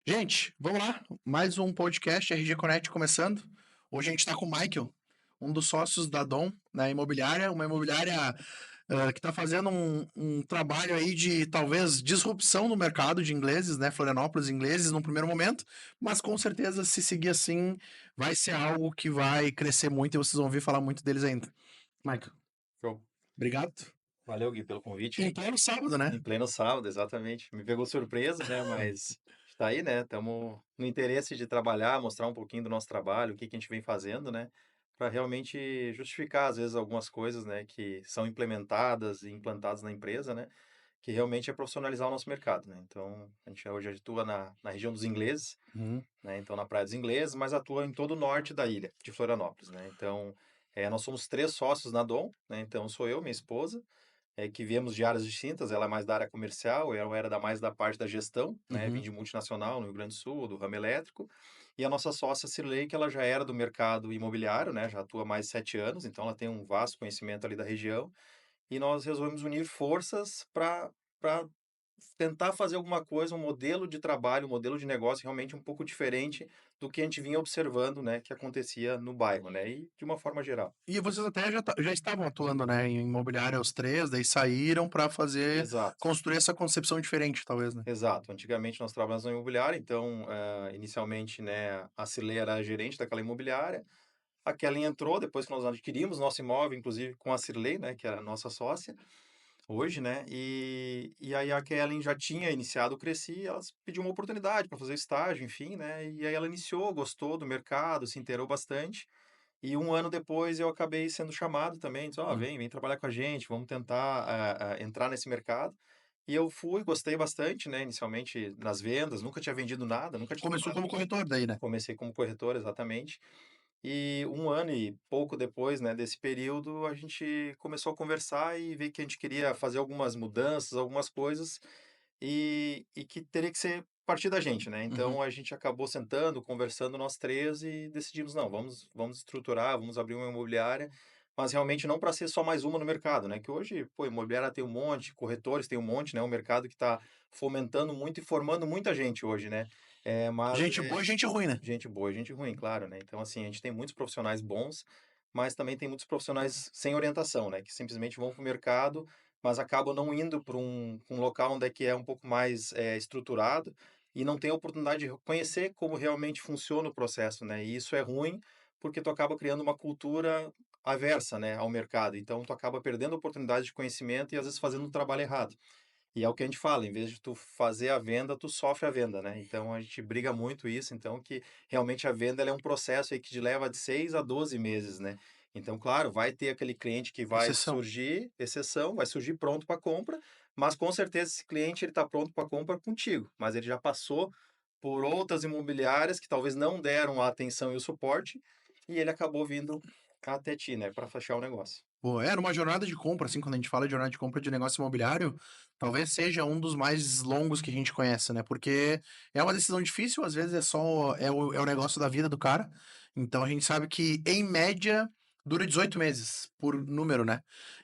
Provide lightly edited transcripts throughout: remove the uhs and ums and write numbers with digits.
Gente, vamos lá. Mais um podcast RG Connect começando. Hoje a gente está com o Michael, um dos sócios da Dom, na imobiliária, uma imobiliária que está fazendo um trabalho aí de talvez disrupção no mercado de ingleses, né? Florianópolis ingleses no primeiro momento, mas com certeza se seguir assim vai ser algo que vai crescer muito e vocês vão ouvir falar muito deles ainda. Michael, Show. obrigado. Valeu, Gui, pelo convite. Em pleno sábado, né? Em pleno sábado, exatamente. Me pegou surpresa, né? Mas está aí, né? Estamos no interesse de trabalhar, mostrar um pouquinho do nosso trabalho, o que que a gente vem fazendo, né? Para realmente justificar, às vezes, algumas coisas, né? Que são implementadas e implantadas na empresa, né? Que realmente é profissionalizar o nosso mercado, né? Então, a gente hoje atua na região dos ingleses, Uhum. né? Então, na Praia dos Ingleses, mas atua em todo o norte da ilha, de Florianópolis, né? Então, nós somos três sócios na Dom, né? Então, sou eu, minha esposa, que viemos de áreas distintas, ela é mais da área comercial, eu era mais da parte da gestão, né, vim Uhum. de multinacional no Rio Grande do Sul, do ramo elétrico, e a nossa sócia Cirlei, que ela já era do mercado imobiliário, né, já atua há mais de 7 anos, então ela tem um vasto conhecimento ali da região, e nós resolvemos unir forças para tentar fazer alguma coisa, um modelo de trabalho, um modelo de negócio realmente um pouco diferente do que a gente vinha observando, né, que acontecia no bairro, né, e de uma forma geral. E vocês até já estavam atuando, né, em imobiliária os três, daí saíram para fazer, Exato. construir essa concepção diferente, talvez, né? Exato. Antigamente nós trabalhamos na imobiliária, então, inicialmente, né, a Cirlei era a gerente daquela imobiliária. A Kellen entrou depois que nós adquirimos nosso imóvel, inclusive com a Cirlei, né, que era a nossa sócia hoje, né, e aí a Kellen já tinha iniciado o Cresci, ela pediu uma oportunidade para fazer estágio, enfim, né, e aí ela iniciou, gostou do mercado, se inteirou bastante. E um ano depois eu acabei sendo chamado também, disse: "Ó, Hum. vem trabalhar com a gente, vamos tentar, entrar nesse mercado". E eu fui, gostei bastante, né, inicialmente nas vendas, nunca tinha vendido nada, nunca tinha Começou comprado. como corretor daí, né? Comecei como corretor, exatamente. E um ano e pouco depois, né, desse período, a gente começou a conversar e ver que a gente queria fazer algumas mudanças, algumas coisas, e que teria que ser partir da gente, né. Uhum. Então a gente acabou sentando, conversando nós 3 e decidimos: "Não, vamos estruturar, vamos abrir uma imobiliária", mas realmente não para ser só mais uma no mercado, né, que hoje, pô, imobiliária tem um monte, corretores tem um monte, né, um mercado que está fomentando muito e formando muita gente hoje, né. Mas Gente boa e gente ruim, né? gente boa e gente ruim, claro, né. Então, assim, a gente tem muitos profissionais bons, mas também tem muitos profissionais sem orientação, né, que simplesmente vão para o mercado, mas acabam não indo para um local onde é que é um pouco mais, estruturado, e não tem a oportunidade de conhecer como realmente funciona o processo, né. E isso é ruim, porque tu acaba criando uma cultura aversa, né, ao mercado. Então tu acaba perdendo a oportunidade de conhecimento e às vezes fazendo o trabalho errado. E é o que a gente fala, em vez de tu fazer a venda, tu sofre a venda, né. Então a gente briga muito isso, então que realmente a venda ela é um processo aí que te leva de 6 a 12 meses, né. Então, claro, vai ter aquele cliente que vai Exceção. surgir, exceção, vai surgir pronto para compra, mas com certeza esse cliente ele está pronto para compra contigo, mas ele já passou por outras imobiliárias que talvez não deram a atenção e o suporte, e ele acabou vindo até ti, né, para fechar o negócio. Pô, era uma jornada de compra, assim, quando a gente fala de jornada de compra de negócio imobiliário, talvez seja um dos mais longos que a gente conhece, né? Porque é uma decisão difícil, às vezes é o negócio da vida do cara. Então a gente sabe que, em média, dura 18 meses, por número, né?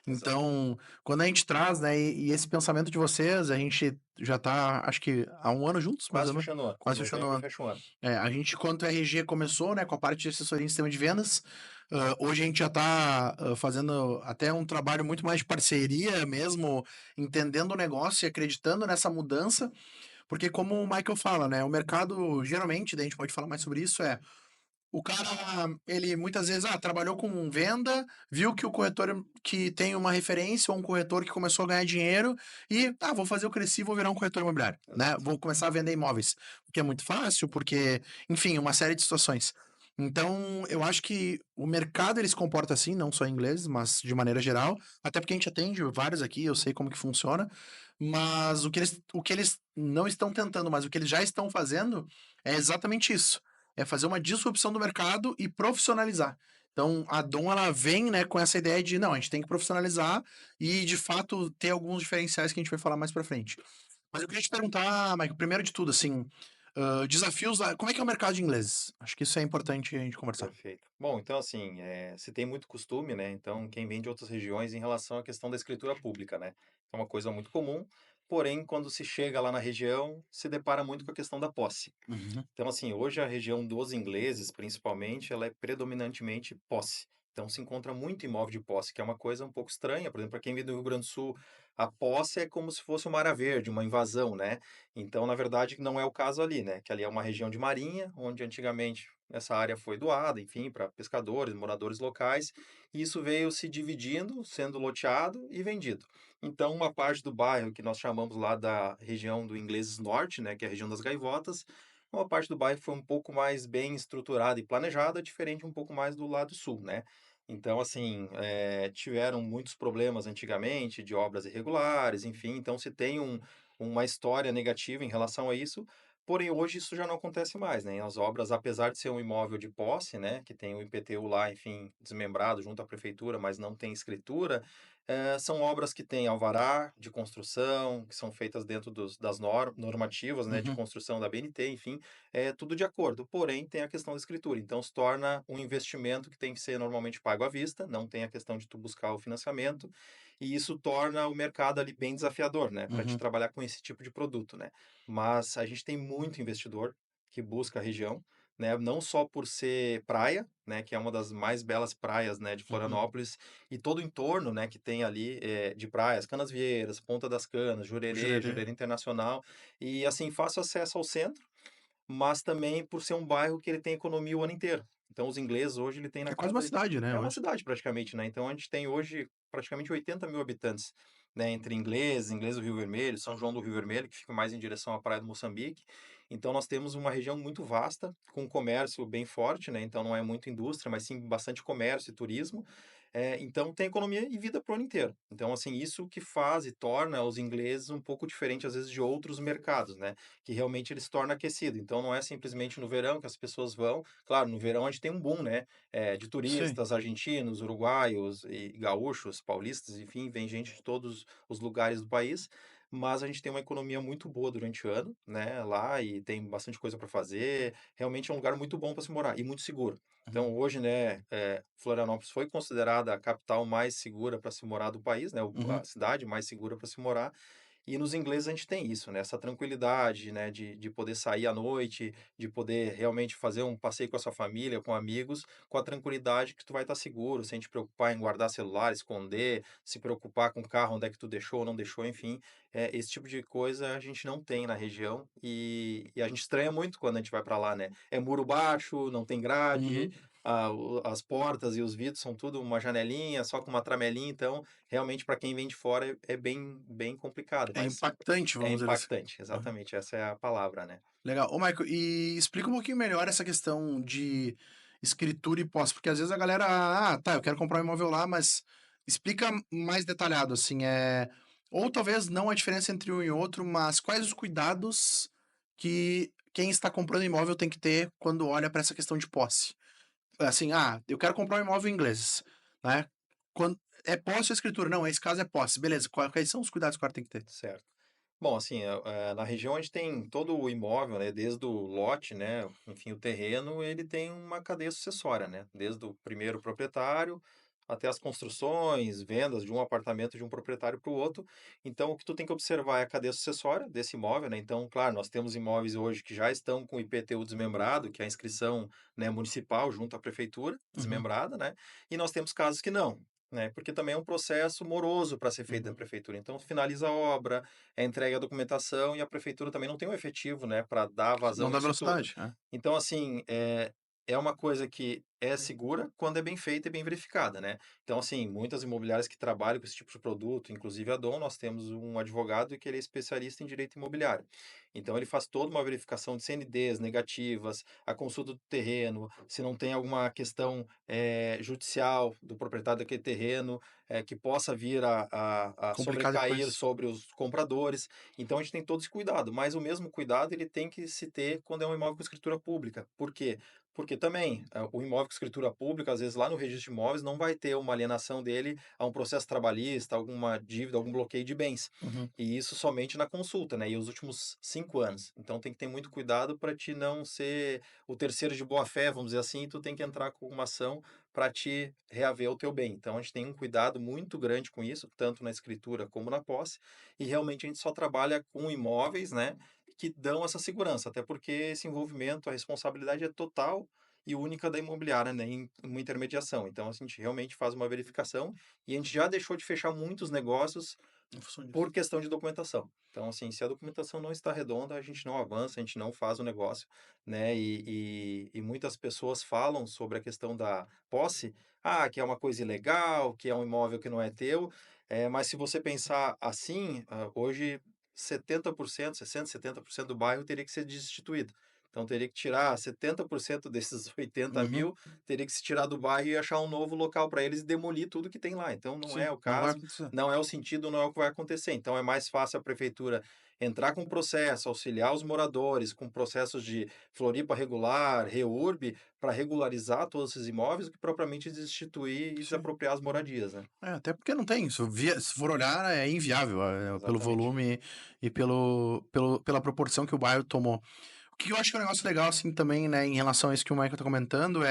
Exato. Então, quando a gente traz, né, e esse pensamento de vocês, a gente já tá, acho que há um ano juntos, mais Quase ou menos, fechando o ano. quase fechando o Novembro ano. fecha o ano. A gente, quanto RG começou, né, com a parte de assessoria em sistema de vendas, hoje a gente já está fazendo até um trabalho muito mais de parceria mesmo, entendendo o negócio e acreditando nessa mudança, porque como o Michael fala, né, o mercado, geralmente, daí a gente pode falar mais sobre isso, o cara, ele muitas vezes, trabalhou com venda, viu que o corretor que tem uma referência ou um corretor que começou a ganhar dinheiro e, vou fazer o cresci, vou virar um corretor imobiliário, né? Exato. Vou começar a vender imóveis, porque é muito fácil, porque, enfim, uma série de situações. Então, eu acho que o mercado ele se comporta assim, não só em inglês, mas de maneira geral, até porque a gente atende vários aqui, eu sei como que funciona, mas o que eles não estão tentando, mas o que eles já estão fazendo é exatamente isso, é fazer uma disrupção do mercado e profissionalizar. Então, a Dom ela vem, né, com essa ideia de não, a gente tem que profissionalizar e de fato ter alguns diferenciais que a gente vai falar mais pra frente. Mas eu queria te perguntar, Michael, primeiro de tudo, assim, desafios lá, como é que é o mercado de inglês? Acho que isso é importante a gente conversar. Perfeito. Bom, então assim, se tem muito costume, né, então quem vem de outras regiões em relação à questão da escritura pública, né, é uma coisa muito comum. porém, quando se chega lá na região, se depara muito com a questão da posse. Uhum, Então, assim, hoje a região dos ingleses, principalmente, ela é predominantemente posse. Então, se encontra muito imóvel de posse, que é uma coisa um pouco estranha. Por exemplo, para quem vive do Rio Grande do Sul, a posse é como se fosse uma área verde, uma invasão, né? Então, na verdade, não é o caso ali, né? Que ali é uma região de marinha, onde antigamente essa área foi doada, enfim, para pescadores, moradores locais, e isso veio se dividindo, sendo loteado e vendido. Então, uma parte do bairro que nós chamamos lá da região do Ingleses Norte, né, que é a região das Gaivotas, uma parte do bairro foi um pouco mais bem estruturada e planejada, diferente um pouco mais do lado sul, né. Então, assim, tiveram muitos problemas antigamente de obras irregulares, enfim, então se tem uma história negativa em relação a isso, porém hoje isso já não acontece mais, né, as obras, apesar de ser um imóvel de posse, né, que tem o IPTU lá, enfim, desmembrado junto à prefeitura, mas não tem escritura, são obras que têm alvará de construção, que são feitas dentro das normativas, né, de uhum, construção da BNT, enfim, é tudo de acordo. Porém, tem a questão da escritura. Então, se torna um investimento que tem que ser normalmente pago à vista, não tem a questão de tu buscar o financiamento, e isso torna o mercado ali bem desafiador, né, para te uhum. trabalhar com esse tipo de produto, né. Mas a gente tem muito investidor que busca a região, né, não só por ser praia, né, que é uma das mais belas praias, né, de Uhum. Florianópolis, e todo o entorno, né, que tem ali, de praias, Canasvieiras, Ponta das Canas, Jurerê, Jurerê. Jurerê Internacional, e assim, fácil acesso ao centro, mas também por ser um bairro que ele tem economia o ano inteiro. Então os ingleses hoje ele tem na É quase uma casa cidade, né, é uma hoje. cidade praticamente, né, então a gente tem hoje praticamente 80.000 habitantes, né, entre ingleses, ingleses do Rio Vermelho, São João do Rio Vermelho, que fica mais em direção à praia do Moçambique. Então nós temos uma região muito vasta, com um comércio bem forte, né, então não é muito indústria, mas sim bastante comércio e turismo. Então tem economia e vida para o ano inteiro. Então, assim, isso que faz e torna os ingleses um pouco diferente, às vezes, de outros mercados, né, que realmente ele se torna aquecido. Então não é simplesmente no verão que as pessoas vão. Claro, no verão a gente tem um boom, né, de Sim. turistas argentinos, uruguaios e gaúchos, paulistas, enfim, vem gente de todos os lugares do país, mas a gente tem uma economia muito boa durante o ano, né, lá e tem bastante coisa para fazer. Realmente é um lugar muito bom para se morar e muito seguro. Uhum, Então hoje, né, Florianópolis foi considerada a capital mais segura para se morar do país, né, a uhum, cidade mais segura para se morar, e nos ingleses a gente tem isso, né, essa tranquilidade, né, de poder sair à noite, de poder realmente fazer um passeio com a sua família, com amigos, com a tranquilidade que tu vai estar seguro, sem te preocupar em guardar celular, esconder, se preocupar com o carro, onde é que tu deixou ou não deixou, enfim. Esse tipo de coisa a gente não tem na região e a gente estranha muito quando a gente vai para lá, né. É muro baixo, não tem grade, uhum. as portas e os vidros são tudo uma janelinha, só com uma tramelinha, então realmente para quem vem de fora é bem complicado, É mas impactante, é vamos dizer assim. impactante, Aham. exatamente, essa é a palavra, né. Legal. Ô, Michael, e explica um pouquinho melhor essa questão de escritura e posse, porque às vezes a galera, tá, eu quero comprar um imóvel lá, mas explica mais detalhado, assim, ou talvez não a diferença entre um e outro, mas quais os cuidados que quem está comprando imóvel tem que ter quando olha para essa questão de posse? Assim, eu quero comprar um imóvel em inglês, né? Quando, é posse ou escritura? Não, esse caso é posse. Beleza, quais são os cuidados que o cara tem que ter? Certo. Bom, assim, na região a gente tem todo o imóvel, né, desde o lote, né, enfim, o terreno, ele tem uma cadeia sucessória, né, desde o primeiro proprietário até as construções, vendas de um apartamento de um proprietário para o outro. Então, o que tu tem que observar é a cadeia sucessória desse imóvel, né. Então, claro, nós temos imóveis hoje que já estão com o IPTU desmembrado, que é a inscrição, né, municipal junto à prefeitura, Uhum, desmembrada, né, e nós temos casos que não, né, porque também é um processo moroso para ser feito da uhum. prefeitura. Então, finaliza a obra, é entregue a documentação e a prefeitura também não tem um efetivo, né, para dar Não vazão dá nisso tudo. velocidade. É. Então, assim, é uma coisa que é segura quando é bem feita e bem verificada, né. Então, assim, muitas imobiliárias que trabalham com esse tipo de produto, inclusive a Dom, nós temos um advogado que ele é especialista em direito imobiliário. Então ele faz toda uma verificação de CNDs, negativas, a consulta do terreno, se não tem alguma questão, judicial do proprietário daquele terreno, que possa vir a Complicar sobrecair depois. sobre os compradores. Então a gente tem todo esse cuidado, mas o mesmo cuidado ele tem que se ter quando é um imóvel com escritura pública. Por quê? Porque também, o imóvel imóvel com escritura pública, às vezes lá no registro de imóveis não vai ter uma alienação dele a um processo trabalhista, alguma dívida, algum bloqueio de bens. Uhum. E isso somente na consulta, né? E os últimos 5 anos. Então tem que ter muito cuidado para te não ser o terceiro de boa fé, vamos dizer assim, e tu tem que entrar com uma ação para te reaver o teu bem. Então a gente tem um cuidado muito grande com isso, tanto na escritura como na posse, e realmente a gente só trabalha com imóveis, né, que dão essa segurança, até porque esse envolvimento, a responsabilidade é total e única da imobiliária, né, em uma intermediação. Então a gente realmente faz uma verificação e a gente já deixou de fechar muitos negócios Em função disso. por questão de documentação. Então, assim, se a documentação não está redonda, a gente não avança, a gente não faz o negócio, né? E muitas pessoas falam sobre a questão da posse, que é uma coisa ilegal, que é um imóvel que não é teu, mas se você pensar assim, hoje 70%, 60, 70% do bairro teria que ser destituído. Então, teria que tirar 70% desses 80 Uhum. mil, teria que se tirar do bairro e achar um novo local para eles e demolir tudo que tem lá. Então, não é Sim, o não vai caso, acontecer. não é o sentido, não é o que vai acontecer. Então é mais fácil a prefeitura entrar com processo, auxiliar os moradores com processos de Floripa regular, REURB, para regularizar todos esses imóveis, do que propriamente destituir e Sim. desapropriar as moradias, né? Até porque não tem isso. Se for olhar, é inviável, pelo Exatamente. volume e pela proporção que o bairro tomou. O que eu acho que é um negócio legal, assim, também, né, em relação a isso que o Michael tá comentando,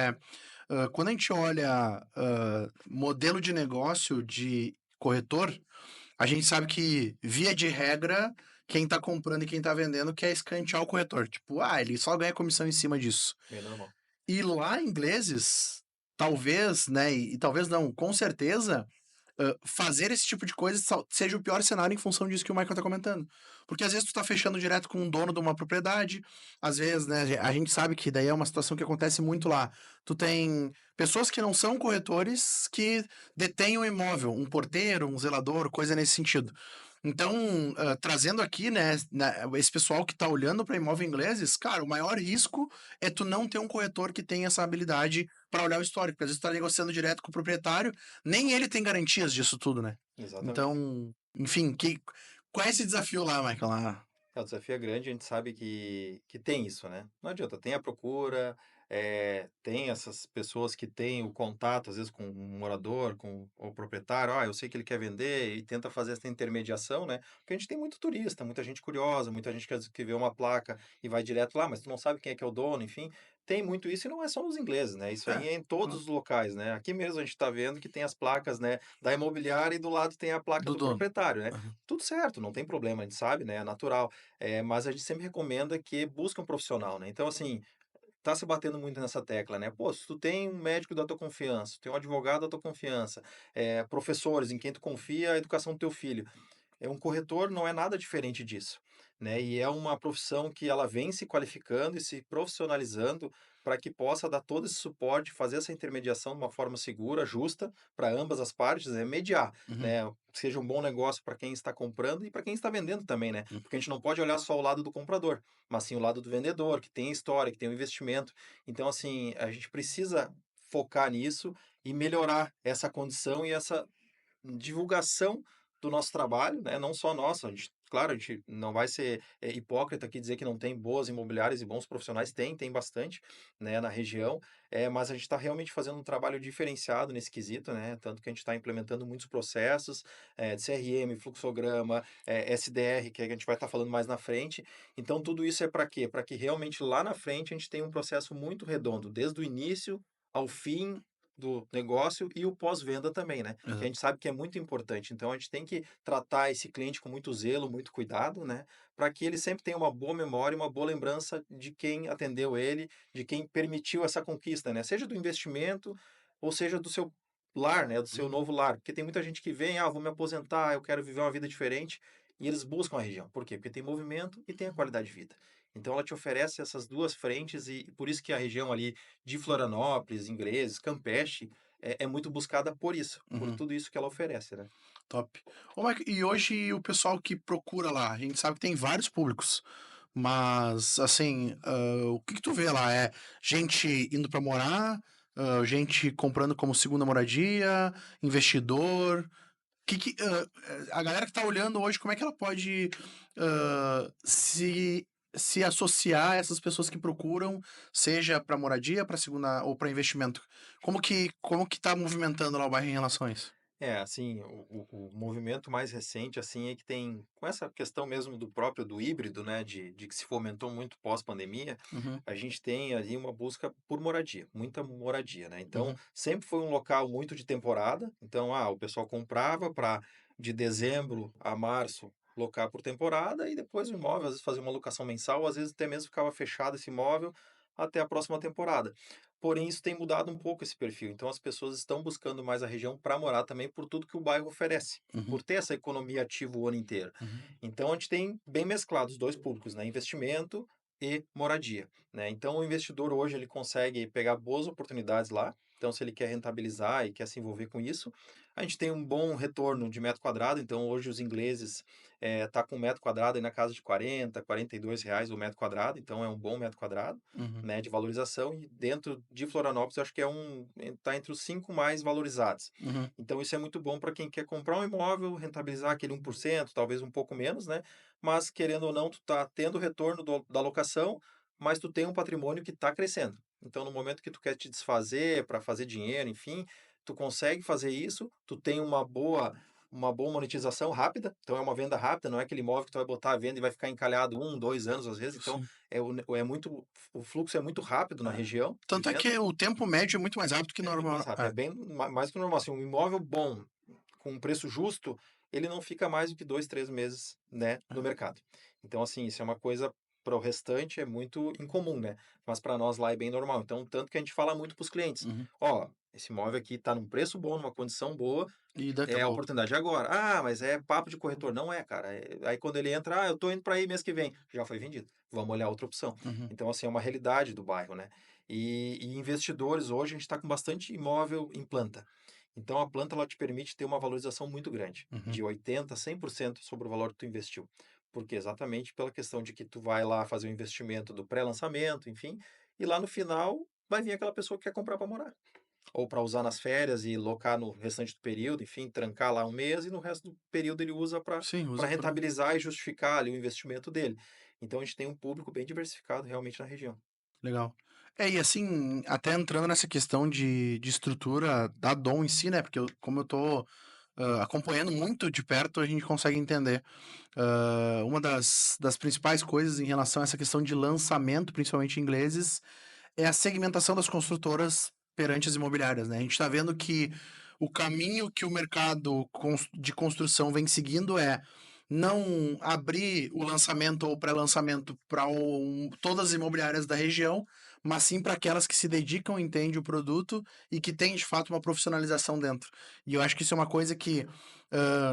quando a gente olha modelo de negócio de corretor, a gente sabe que, via de regra, quem tá comprando e quem tá vendendo quer escantear o corretor. Tipo, ele só ganha comissão em cima disso. Bem normal. E lá, ingleses, talvez, né, e talvez não, com certeza, fazer esse tipo de coisa seja o pior cenário em função disso que o Michael tá comentando. Porque às vezes tu tá fechando direto com um dono de uma propriedade, às vezes, né, a gente sabe que daí é uma situação que acontece muito lá. Tu tem pessoas que não são corretores que detêm o imóvel, um porteiro, um zelador, coisa nesse sentido. Então, trazendo aqui, né, esse pessoal que tá olhando para imóvel ingleses, cara, o maior risco é tu não ter um corretor que tenha essa habilidade para olhar o histórico, porque às vezes tu tá negociando direto com o proprietário, nem ele tem garantias disso tudo, né? Exatamente. Então, enfim, qual é esse desafio lá, Michael? Lá? O desafio é grande, a gente sabe que tem isso, né? Não adianta, tem a procura, tem essas pessoas que têm o contato, às vezes, com um morador, com o proprietário, eu sei que ele quer vender e tenta fazer essa intermediação, né? Porque a gente tem muito turista, muita gente curiosa, muita gente que vê uma placa e vai direto lá, mas tu não sabe quem é que é o dono, enfim. Tem muito isso e não é só nos ingleses, né? Isso aí É, é em todos claro. os locais, né? Aqui mesmo a gente está vendo que tem as placas, né, da imobiliária e do lado tem a placa Do do dono. proprietário, né? Aham. Tudo certo, não tem problema, a gente sabe, né? É natural. Mas a gente sempre recomenda que busque um profissional, né? Então, assim, tá se batendo muito nessa tecla, né? Pô, se tu tem um médico da tua confiança, tu tem um advogado da tua confiança, professores em quem tu confia a educação do teu filho, um corretor não é nada diferente disso, né? E é uma profissão que ela vem se qualificando e se profissionalizando para que possa dar todo esse suporte, fazer essa intermediação de uma forma segura, justa para ambas as partes, mediar, Uhum. né? Que seja um bom negócio para quem está comprando e para quem está vendendo também, né? Uhum. Porque a gente não pode olhar só o lado do comprador, mas sim o lado do vendedor, que tem história, que tem um investimento. Então, assim, a gente precisa focar nisso e melhorar essa condição e essa divulgação do nosso trabalho, né, não só nossa, claro, a gente não vai ser, hipócrita aqui dizer que não tem boas imobiliárias e bons profissionais, tem bastante, né, na região, mas a gente está realmente fazendo um trabalho diferenciado nesse quesito, né, tanto que a gente está implementando muitos processos, de CRM, fluxograma, SDR, que a gente vai estar falando mais na frente. Então tudo isso é para quê? Para que realmente lá na frente a gente tenha um processo muito redondo, desde o início ao fim do negócio e o pós-venda também, né? Que a gente Exato. sabe que é muito importante. Então, a gente tem que tratar esse cliente com muito zelo, muito cuidado, né? Para que ele sempre tenha uma boa memória, uma boa lembrança de quem atendeu ele, de quem permitiu essa conquista, né? Seja do investimento ou seja do seu lar, né? Do seu Uhum. novo lar. Porque tem muita gente que vem, vou me aposentar, eu quero viver uma vida diferente. E eles buscam a região. Por quê? Porque tem movimento e tem a qualidade de vida. Então, ela te oferece essas duas frentes e por isso que a região ali de Florianópolis, Ingleses, Campeche, é muito buscada por isso, por Uhum. tudo isso que ela oferece, né. Top. Michael, e hoje o pessoal que procura lá, a gente sabe que tem vários públicos, mas, assim, o que tu vê lá? É gente indo pra morar, gente comprando como segunda moradia, investidor? A galera que tá olhando hoje, como é que ela pode se se associar a essas pessoas que procuram, seja para moradia, para segunda ou para investimento? Como que tá movimentando lá o bairro em relação a isso? É, assim, o movimento mais recente, assim, é que tem com essa questão mesmo do próprio do híbrido, né, de que se fomentou muito pós-pandemia, Uhum, a gente tem ali uma busca por moradia, muita moradia, né. Então, uhum, sempre foi um local muito de temporada, então, o pessoal comprava para de dezembro a março locar por temporada e depois o imóvel, às vezes, fazia uma locação mensal, às vezes até mesmo ficava fechado esse imóvel até a próxima temporada. Porém, isso tem mudado um pouco esse perfil. Então, as pessoas estão buscando mais a região para morar também por tudo que o bairro oferece, uhum, por ter essa economia ativa o ano inteiro. uhum, Então, a gente tem bem mesclado os dois públicos, né? Investimento e moradia, né? Então, o investidor hoje ele consegue pegar boas oportunidades lá. Então, se ele quer rentabilizar e quer se envolver com isso, a gente tem um bom retorno de metro quadrado. Então, hoje os ingleses tá com um metro quadrado aí na casa de 40, R$ 42 o metro quadrado. Então, é um bom metro quadrado, uhum, né, de valorização e dentro de Florianópolis eu acho que tá entre os 5 mais valorizados. uhum, Então isso é muito bom para quem quer comprar um imóvel, rentabilizar aquele 1%, talvez um pouco menos, né, mas querendo ou não, tu tá tendo o retorno da locação, mas tu tem um patrimônio que está crescendo. Então no momento que tu quer te desfazer para fazer dinheiro, enfim, tu consegue fazer isso, tu tem uma boa monetização rápida, então é uma venda rápida, não é aquele imóvel que tu vai botar à venda e vai ficar encalhado 1, 2 anos às vezes, então sim. o fluxo é muito rápido na É. região de Tanto é venda, que o tempo médio é muito mais rápido que é muito normal. mais rápido, é É. bem mais que normal, assim, um imóvel bom, com um preço justo, ele não fica mais do que 2, 3 meses, né, no É. mercado. Então, assim, isso é uma coisa para o restante é muito incomum, né, mas para nós lá é bem normal. Então, tanto que a gente fala muito para os clientes: Uhum. "Ó, esse imóvel aqui está num preço bom, numa condição boa, E daqui a é a pouco. oportunidade agora". "Ah, mas é papo de corretor". Não é, cara, aí quando ele entra: "Ah, eu tô indo para aí mês que vem", já foi vendido, vamos olhar outra opção. Uhum, Então, assim, é uma realidade do bairro, né. E investidores hoje a gente está com bastante imóvel em planta. Então a planta ela te permite ter uma valorização muito grande, uhum. de 80 a 100% sobre o valor que tu investiu. Porque exatamente pela questão de que tu vai lá fazer o investimento do pré-lançamento, enfim, e lá no final vai vir aquela pessoa que quer comprar para morar. Ou para usar nas férias e locar no restante do período, enfim, trancar lá um mês e no resto do período ele usa Sim, para usa por rentabilizar e justificar ali o investimento dele. Então a gente tem um público bem diversificado realmente na região. legal. É, e assim, até entrando nessa questão de estrutura da Dom em si, né, porque como eu tô, acompanhando muito de perto, a gente consegue entender. Uma das principais coisas em relação a essa questão de lançamento, principalmente ingleses, é a segmentação das construtoras perante as imobiliárias, né. A gente tá vendo que o caminho que o mercado de construção vem seguindo é não abrir o lançamento ou pré-lançamento para todas as imobiliárias da região, mas sim para aquelas que se dedicam, entendem o produto e que têm de fato uma profissionalização dentro. E eu acho que isso é uma coisa que,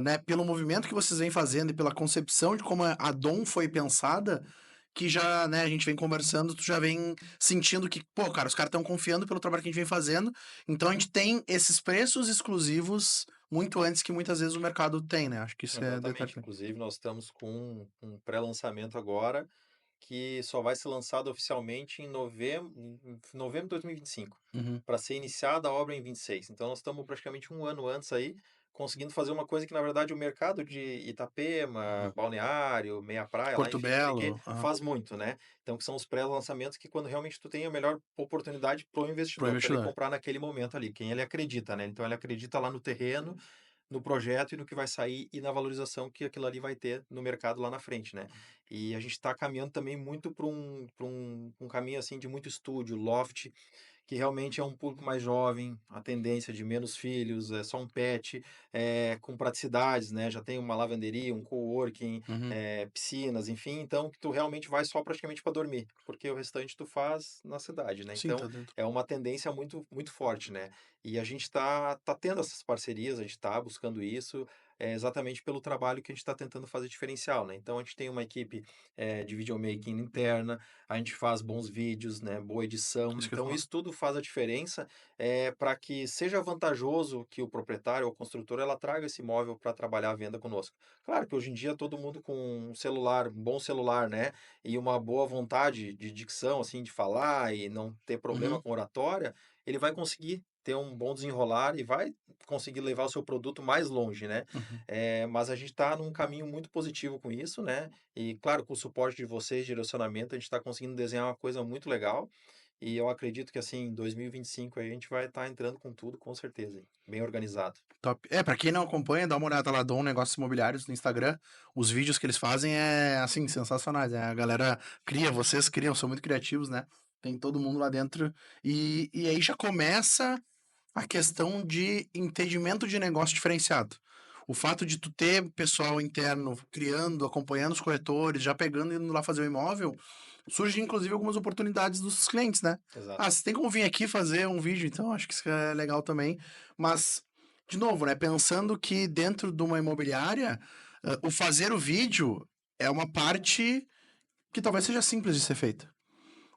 né, pelo movimento que vocês vêm fazendo e pela concepção de como a Dom foi pensada, que já, né, a gente vem conversando, tu já vem sentindo que, pô, cara, os caras estão confiando pelo trabalho que a gente vem fazendo, então a gente tem esses preços exclusivos muito antes que muitas vezes o mercado tem, né? Acho que isso é Exatamente. determinante. Inclusive, nós estamos com um pré-lançamento agora que só vai ser lançado oficialmente em novembro de 2025, Uhum, para ser iniciada a obra em 26. Então, nós estamos praticamente um ano antes aí, conseguindo fazer uma coisa que, na verdade, o mercado de Itapema, uhum. Balneário, Meia Praia, lá, Porto enfim, não sei o quê, Belo, aham, faz muito, né? Então, que são os pré-lançamentos que quando realmente tu tem a melhor oportunidade pro pro investidor, para ele investidor. comprar naquele momento ali, quem ele acredita, né? Então, ele acredita lá no terreno, no projeto e no que vai sair e na valorização que aquilo ali vai ter no mercado lá na frente, né. E a gente está caminhando também muito para um caminho, assim, de muito estúdio, loft, que realmente é um público mais jovem, a tendência de menos filhos, é só um pet, com praticidades, né, já tem uma lavanderia, um coworking, Uhum. piscinas, enfim, então que tu realmente vai só praticamente para dormir, porque o restante tu faz na cidade, né. Sim, Então tá dentro. é uma tendência muito muito forte, né. E a gente tá tendo essas parcerias, a gente tá buscando isso, exatamente pelo trabalho que a gente está tentando fazer diferencial, né. Então a gente tem uma equipe, de videomaking interna, a gente faz bons vídeos, né, boa edição, Isso que eu ia então falar. isso tudo faz a diferença, para que seja vantajoso que o proprietário ou a construtora ela traga esse imóvel para trabalhar a venda conosco. Claro que hoje em dia todo mundo com um celular, um bom celular, né, e uma boa vontade de dicção, assim, de falar e não ter problema Uhum. com oratória, ele vai conseguir ter um bom desenrolar e vai conseguir levar o seu produto mais longe, né. Uhum. Mas a gente está num caminho muito positivo com isso, né, e claro, com o suporte de vocês, direcionamento, a gente está conseguindo desenhar uma coisa muito legal, e eu acredito que, assim, em 2025 aí a gente vai estar entrando com tudo, com certeza, hein, bem organizado. Top. É, pra quem não acompanha, dá uma olhada lá, Dom Negócios Imobiliários no Instagram. Os vídeos que eles fazem é, assim, sensacionais. É, a galera cria, vocês criam, são muito criativos, né? Tem todo mundo lá dentro. E aí já começa a questão de entendimento de negócio diferenciado. O fato de tu ter pessoal interno criando, acompanhando os corretores, já pegando e indo lá fazer o imóvel, surge inclusive algumas oportunidades dos clientes, né? Exato. Ah, você tem como vir aqui fazer um vídeo, então acho que isso é legal também. Mas, de novo, né? Pensando que dentro de uma imobiliária, o fazer o vídeo é uma parte que talvez seja simples de ser feita.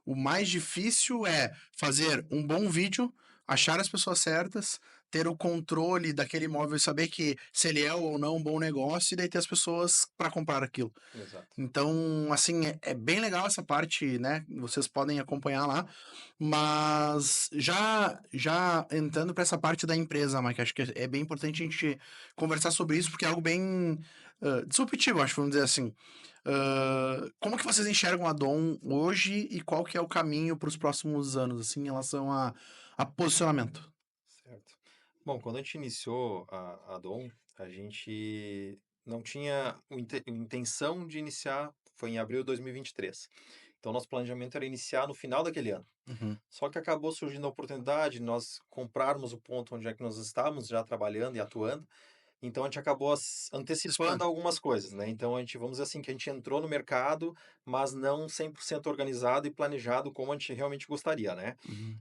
O mais difícil é fazer um bom vídeo, achar as pessoas certas, ter o controle daquele imóvel e saber que se ele é ou não um bom negócio e daí ter as pessoas para comprar aquilo. Exato. Então, assim, é bem legal essa parte, né? Vocês podem acompanhar lá, mas já entrando para essa parte da empresa, Mike, acho que é bem importante a gente conversar sobre isso porque é algo bem disruptivo, acho, vamos dizer assim. Como que vocês enxergam a Dom hoje e qual que é o caminho para os próximos anos, assim, em relação a posicionamento? Certo. Bom, quando a gente iniciou a Dom, a gente não tinha intenção de iniciar, foi em abril de 2023. Então, nosso planejamento era iniciar no final daquele ano. Uhum. Só que acabou surgindo a oportunidade, nós comprarmos o ponto onde é que nós estávamos já trabalhando e atuando, então a gente acabou Expande. antecipando algumas coisas, né, então a gente vamos dizer assim, que a gente entrou no mercado, mas não 100% organizado e planejado como a gente realmente gostaria, né. Uhum.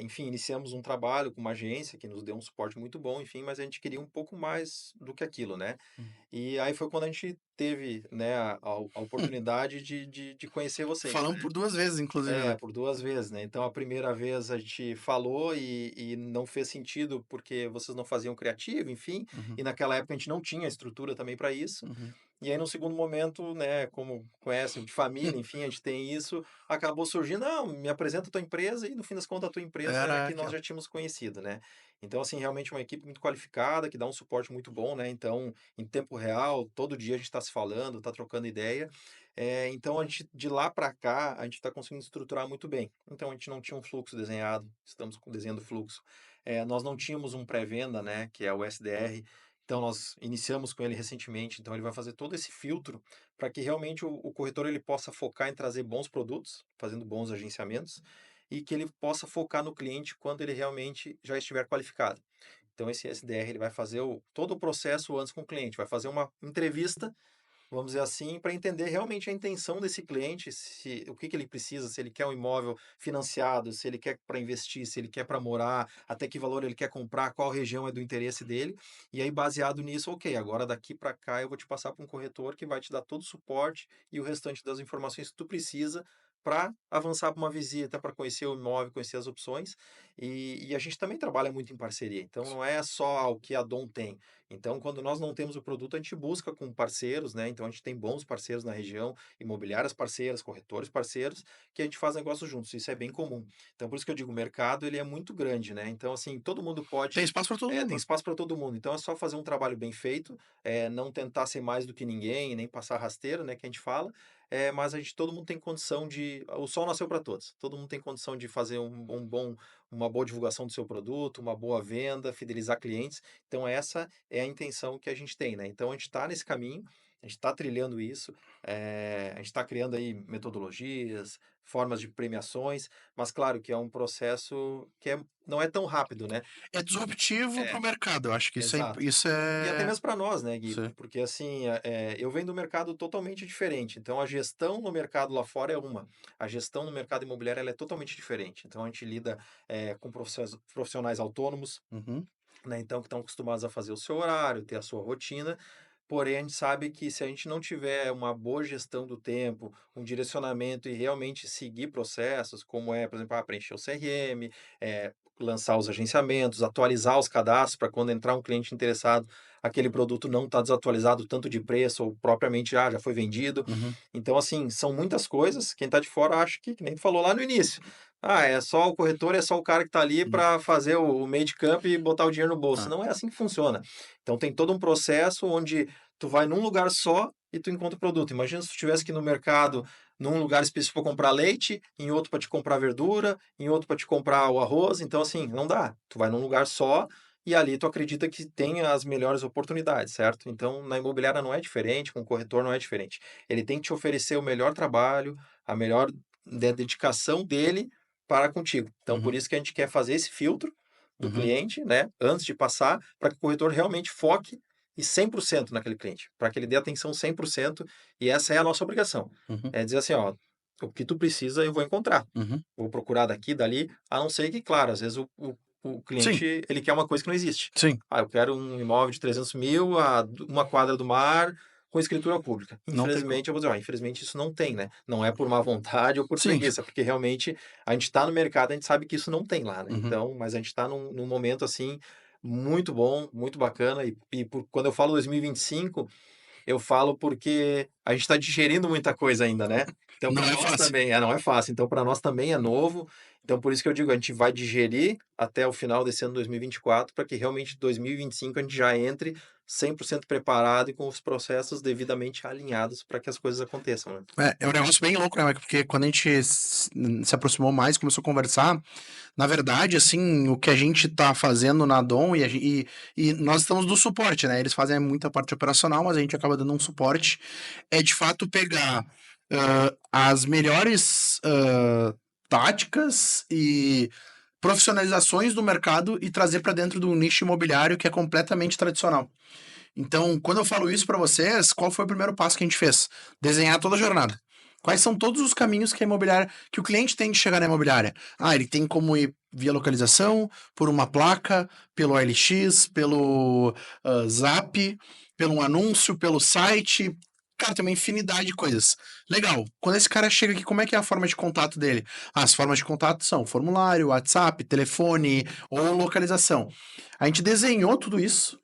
Enfim, iniciamos um trabalho com uma agência que nos deu um suporte muito bom, enfim, mas a gente queria um pouco mais do que aquilo, né. Uhum. E aí foi quando a gente teve, né, a oportunidade de conhecer vocês, Falamos né. por 2 vezes, inclusive, né? Por 2 vezes, né. Então a primeira vez a gente falou e não fez sentido, porque vocês não faziam criativo, enfim, Uhum. e naquela época a gente não tinha estrutura também para isso. Uhum. E aí no segundo momento, né, como conhece de família, enfim, a gente tem isso, acabou surgindo: "Não, me apresenta a tua empresa", e no fim das contas a tua empresa era a Era que nós aquela. já tínhamos conhecido, né. Então assim, realmente uma equipe muito qualificada, que dá um suporte muito bom, né, então em tempo real, todo dia a gente está se falando, está trocando ideia. Então a gente de lá para cá, a gente está conseguindo estruturar muito bem. Então a gente não tinha um fluxo desenhado, estamos desenhando o fluxo. Nós não tínhamos um pré-venda, né, que é o SDR, então nós iniciamos com ele recentemente, então ele vai fazer todo esse filtro para que realmente o corretor ele possa focar em trazer bons produtos, fazendo bons agenciamentos, e que ele possa focar no cliente quando ele realmente já estiver qualificado. Então esse SDR ele vai fazer todo o processo antes com o cliente, vai fazer uma entrevista, vamos dizer assim, para entender realmente a intenção desse cliente, se o que que ele precisa, se ele quer um imóvel financiado, se ele quer para investir, se ele quer para morar, até que valor ele quer comprar, qual região é do interesse dele. E aí, baseado nisso, ok, agora daqui para cá eu vou te passar para um corretor que vai te dar todo o suporte e o restante das informações que tu precisa para avançar para uma visita, para conhecer o imóvel, conhecer as opções. E a gente também trabalha muito em parceria, então não é só o que a Dom tem. Então, quando nós não temos o produto, a gente busca com parceiros, né? Então, a gente tem bons parceiros na região, imobiliárias parceiras, corretores parceiros, que a gente faz negócio juntos. Isso é bem comum. Então, por isso que eu digo, o mercado ele é muito grande, né? Então, assim, todo mundo Tem pode. espaço para todo Tem mundo. espaço para todo mundo. Então, é só fazer um trabalho bem feito, não tentar ser mais do que ninguém, nem passar rasteira, né? Que a gente fala. Mas a gente, todo mundo tem condição de. O sol nasceu para todos. Todo mundo tem condição de fazer uma boa divulgação do seu produto, uma boa venda, fidelizar clientes. Então, essa é a intenção que a gente tem, né. Então a gente está nesse caminho, a gente está trilhando isso, a gente está criando aí metodologias, formas de premiações, mas claro que é um processo que não é tão rápido, né. É disruptivo para É, o mercado, eu acho que exato. isso E até é mesmo para nós, né, Gui, sim. porque assim, eu venho do mercado totalmente diferente, então a gestão no mercado lá fora é uma, a gestão no mercado imobiliário ela é totalmente diferente. Então a gente lida, com profissionais autônomos, Uhum. né, então que estão acostumados a fazer o seu horário, ter a sua rotina, porém a gente sabe que se a gente não tiver uma boa gestão do tempo, um direcionamento e realmente seguir processos, como por exemplo, preencher o CRM, lançar os agenciamentos, atualizar os cadastros para quando entrar um cliente interessado, aquele produto não está desatualizado tanto de preço ou propriamente já foi vendido. Uhum. Então, assim, são muitas coisas, quem está de fora acha que nem tu falou lá no início, Ah, é só o corretor, é só o cara que está ali Uhum. para fazer o meio de campo e botar o dinheiro no bolso. Ah, Não é assim que funciona. Então tem todo um processo onde tu vai num lugar só e tu encontra o produto. Imagina se tu tivesse que ir no mercado, num lugar específico para comprar leite, em outro para te comprar verdura, em outro para te comprar o arroz. Então, assim, não dá. Tu vai num lugar só e ali tu acredita que tem as melhores oportunidades, certo? Então, na imobiliária não é diferente, com o corretor não é diferente. Ele tem que te oferecer o melhor trabalho, a melhor dedicação dele para contigo. Então, por uhum, isso que a gente quer fazer esse filtro do uhum, cliente, né, antes de passar, para que o corretor realmente foque e 100% naquele cliente, para que ele dê atenção 100% e essa é a nossa obrigação. uhum, É dizer assim, ó, o que tu precisa eu vou encontrar. uhum. Vou procurar daqui, dali, a não ser que, claro, às vezes o Sim, cliente ele quer uma coisa que não existe. sim, Ah, eu quero um imóvel de 300 mil, uma quadra do mar, com escritura pública. não tem como. Infelizmente, eu vou dizer, ó, infelizmente isso não tem, né? Não é por má vontade ou por Sim, preguiça, porque realmente a gente está no mercado, a gente sabe que isso não tem lá, né? uhum. Então, mas a gente está num momento assim muito bom, muito bacana. Quando eu falo 2025, eu falo porque a gente está digerindo muita coisa ainda, né? Então, Não para é nós fácil. também, não é fácil. Então, para nós também é novo. Então, por isso que eu digo, a gente vai digerir até o final desse ano 2024, para que realmente 2025 a gente já entre 100% preparado e com os processos devidamente alinhados para que as coisas aconteçam, né? É um negócio bem louco, né, Mike? Porque quando a gente se aproximou mais, começou a conversar, na verdade, assim, o que a gente tá fazendo na Dom e nós estamos do suporte, né? Eles fazem muita parte operacional, mas a gente acaba dando um suporte. É de fato pegar as melhores táticas e profissionalizações do mercado e trazer para dentro do nicho imobiliário que é completamente tradicional. Então, quando eu falo isso para vocês, qual foi o primeiro passo que a gente fez? Desenhar toda a jornada. Quais são todos os caminhos que a imobiliária, que o cliente tem de chegar na imobiliária? Ah, ele tem como ir via localização, por uma placa, pelo OLX, pelo Zap, pelo um anúncio, pelo site. Cara, tem uma infinidade de coisas. Legal. Quando esse cara chega aqui, como é que é a forma de contato dele? As formas de contato são formulário, WhatsApp, telefone ou localização. A gente desenhou tudo isso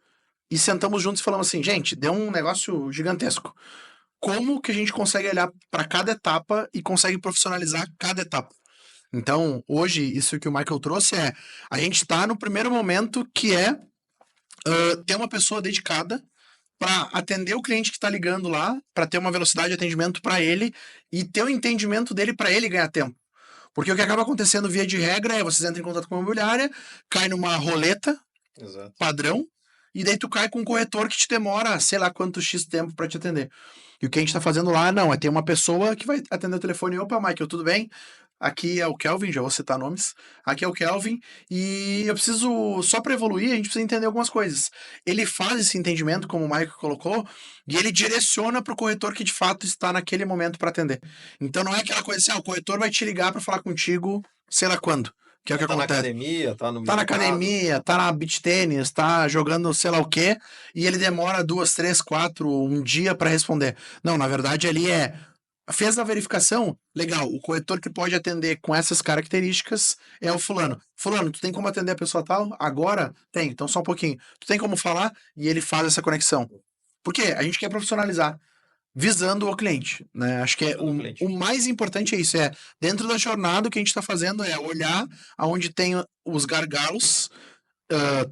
e sentamos juntos e falamos assim, gente, deu um negócio gigantesco. Como que a gente consegue olhar para cada etapa e consegue profissionalizar cada etapa? Então, hoje, isso que o Michael trouxe é, a gente está no primeiro momento que é ter uma pessoa dedicada para atender o cliente que está ligando lá, para ter uma velocidade de atendimento para ele e ter o entendimento dele para ele ganhar tempo. Porque o que acaba acontecendo via de regra é vocês entram em contato com a imobiliária, cai numa roleta Exato. padrão, e daí tu cai com um corretor que te demora, sei lá quanto X tempo para te atender. E o que a gente tá fazendo lá, não, é ter uma pessoa que vai atender o telefone, opa, Michael, tudo bem? Aqui é o Kelvin, já vou citar nomes. Aqui é o Kelvin, e eu preciso, só para evoluir, a gente precisa entender algumas coisas. Ele faz esse entendimento, como o Michael colocou, e ele direciona para o corretor que de fato está naquele momento para atender. Então não é aquela coisa assim, ah, o corretor vai te ligar para falar contigo, sei lá quando, que é o que Tá na acontece. academia, tá no Tá na mercado. academia, tá na beach tênis, tá jogando sei lá o quê, e ele demora 2, 3, 4, um dia para responder. Não, na verdade ali é. Fez a verificação? Legal. O corretor que pode atender com essas características é o fulano. Fulano, tu tem como atender a pessoa tal? Agora? Tem, então só um pouquinho. Tu tem como falar? E ele faz essa conexão. Por quê? A gente quer profissionalizar visando o cliente, né? Acho que é Visando o o cliente. mais importante é isso, é dentro da jornada o que a gente está fazendo é olhar aonde tem os gargalos,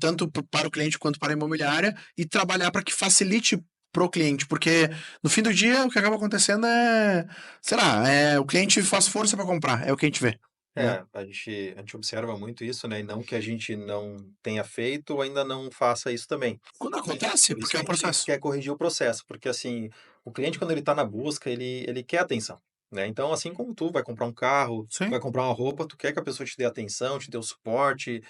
tanto para o cliente quanto para a imobiliária, e trabalhar para que facilite pro cliente, porque no fim do dia o que acaba acontecendo é, sei lá, o cliente faz força para comprar, é o que a gente vê, né? É, a gente observa muito isso, né? E não que a gente não tenha feito ou ainda não faça isso também. Quando Mas acontece, por isso porque que é a um gente processo. quer corrigir o processo, porque assim, o cliente quando ele está na busca, ele quer atenção, né? Então, assim como tu vai comprar um carro, Sim. vai comprar uma roupa, tu quer que a pessoa te dê atenção, te dê o suporte,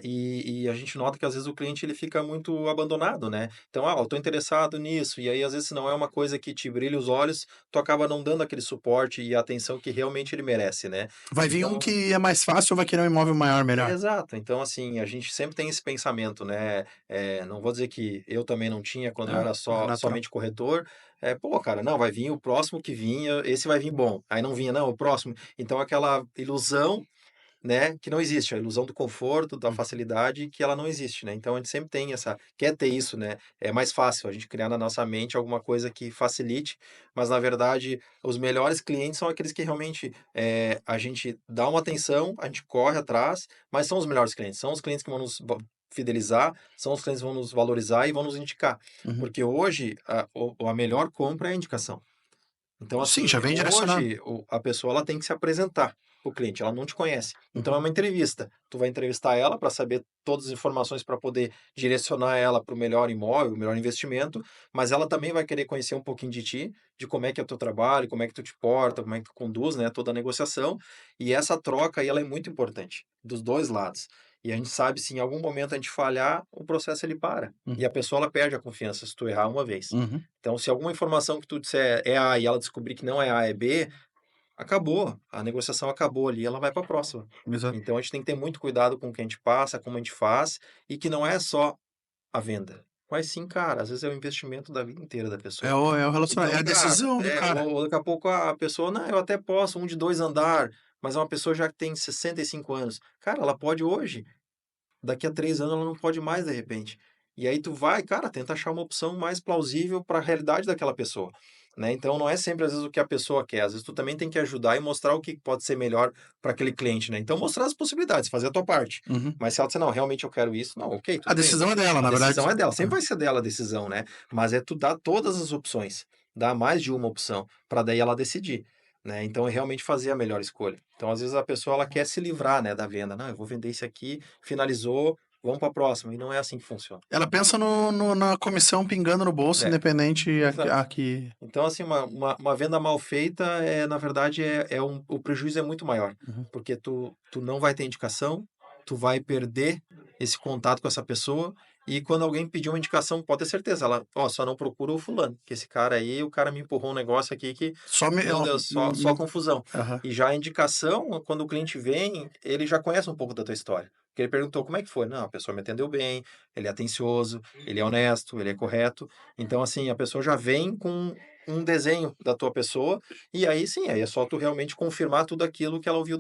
e a gente nota que às vezes o cliente ele fica muito abandonado, né? Então, eu tô interessado nisso, e aí às vezes se não é uma coisa que te brilha os olhos, tu acaba não dando aquele suporte e a atenção que realmente ele merece, né? Vai vir um Então, que é mais fácil ou vai querer um imóvel maior, melhor. exato. Então, assim, a gente sempre tem esse pensamento, né, não vou dizer que eu também não tinha quando eu Ah, era é só natural. somente corretor, "Pô, cara, não, vai vir o próximo que vinha, esse vai vir bom", aí não vinha, "Não, o próximo", então aquela ilusão né, que não existe, a ilusão do conforto, da Hum, facilidade, que ela não existe, né. Então a gente sempre tem essa quer ter isso, né, é mais fácil a gente criar na nossa mente alguma coisa que facilite, mas na verdade os melhores clientes são aqueles que realmente, a gente dá uma atenção, a gente corre atrás, mas são os melhores clientes, são os clientes que vão nos fidelizar, são os clientes que vão nos valorizar e vão nos indicar. uhum. Porque hoje a melhor compra é a indicação. Então, Sim, assim, já vem direcionado. hoje a pessoa ela tem que se apresentar para o cliente, ela não te conhece. Então é Uhum, uma entrevista. Tu vai entrevistar ela para saber todas as informações para poder direcionar ela para o melhor imóvel, o melhor investimento, mas ela também vai querer conhecer um pouquinho de ti, de como é que é o teu trabalho, como é que tu te porta, como é que tu conduz, né, toda a negociação. E essa troca aí ela é muito importante, dos 2 lados. E a gente sabe se em algum momento a gente falhar, o processo ele para. E uhum, a pessoa ela perde a confiança se tu errar uma vez. uhum. Então, se alguma informação que tu disser é A e ela descobrir que não é A, é B, acabou, a negociação acabou ali, ela vai para a próxima. Exato. Então, a gente tem que ter muito cuidado com o que a gente passa, como a gente faz, e que não é só a venda. Mas sim, cara, às vezes é o investimento da vida inteira da pessoa. É o relacionamento, é Então, a cara, decisão do cara. ou daqui a pouco a pessoa, não, eu até posso um de 2 andar, mas é uma pessoa já que tem 65 anos. Cara, ela pode hoje, daqui a 3 anos ela não pode mais de repente. E aí tu vai, cara, tenta achar uma opção mais plausível para a realidade daquela pessoa, né. Então não é sempre às vezes o que a pessoa quer, às vezes tu também tem que ajudar e mostrar o que pode ser melhor para aquele cliente, né. Então mostrar as possibilidades, fazer a tua parte. Uhum. Mas se ela disser: "Não, realmente eu quero isso", não, ok, A tudo bem, decisão é dela, a na verdade. decisão é dela, sempre Aham. vai ser dela a decisão, né. Mas é tu dar todas as opções, dar mais de uma opção, para daí ela decidir, né. Então é realmente fazer a melhor escolha. Então às vezes a pessoa ela quer se livrar, né, da venda, "Não, eu vou vender esse aqui, finalizou, vamos para a próxima", e não é assim que funciona. Ela pensa na comissão pingando no bolso, É, independente a exato. que Então, assim, uma venda mal feita na verdade, o prejuízo é muito maior, uhum. porque tu não vai ter indicação, tu vai perder esse contato com essa pessoa, e quando alguém pedir uma indicação, pode ter certeza, ela: "Ó, só não procura o fulano, que esse cara aí, o cara me empurrou um negócio aqui que, Só me meu ó, Deus, só confusão". aham. E já a indicação, quando o cliente vem, ele já conhece um pouco da tua história, porque ele perguntou: "Como é que foi?". "Não, a pessoa me atendeu bem, ele é atencioso, ele é honesto, ele é correto". Então, assim, a pessoa já vem com um desenho da tua pessoa, e aí sim, aí é só tu realmente confirmar tudo aquilo que ela ouviu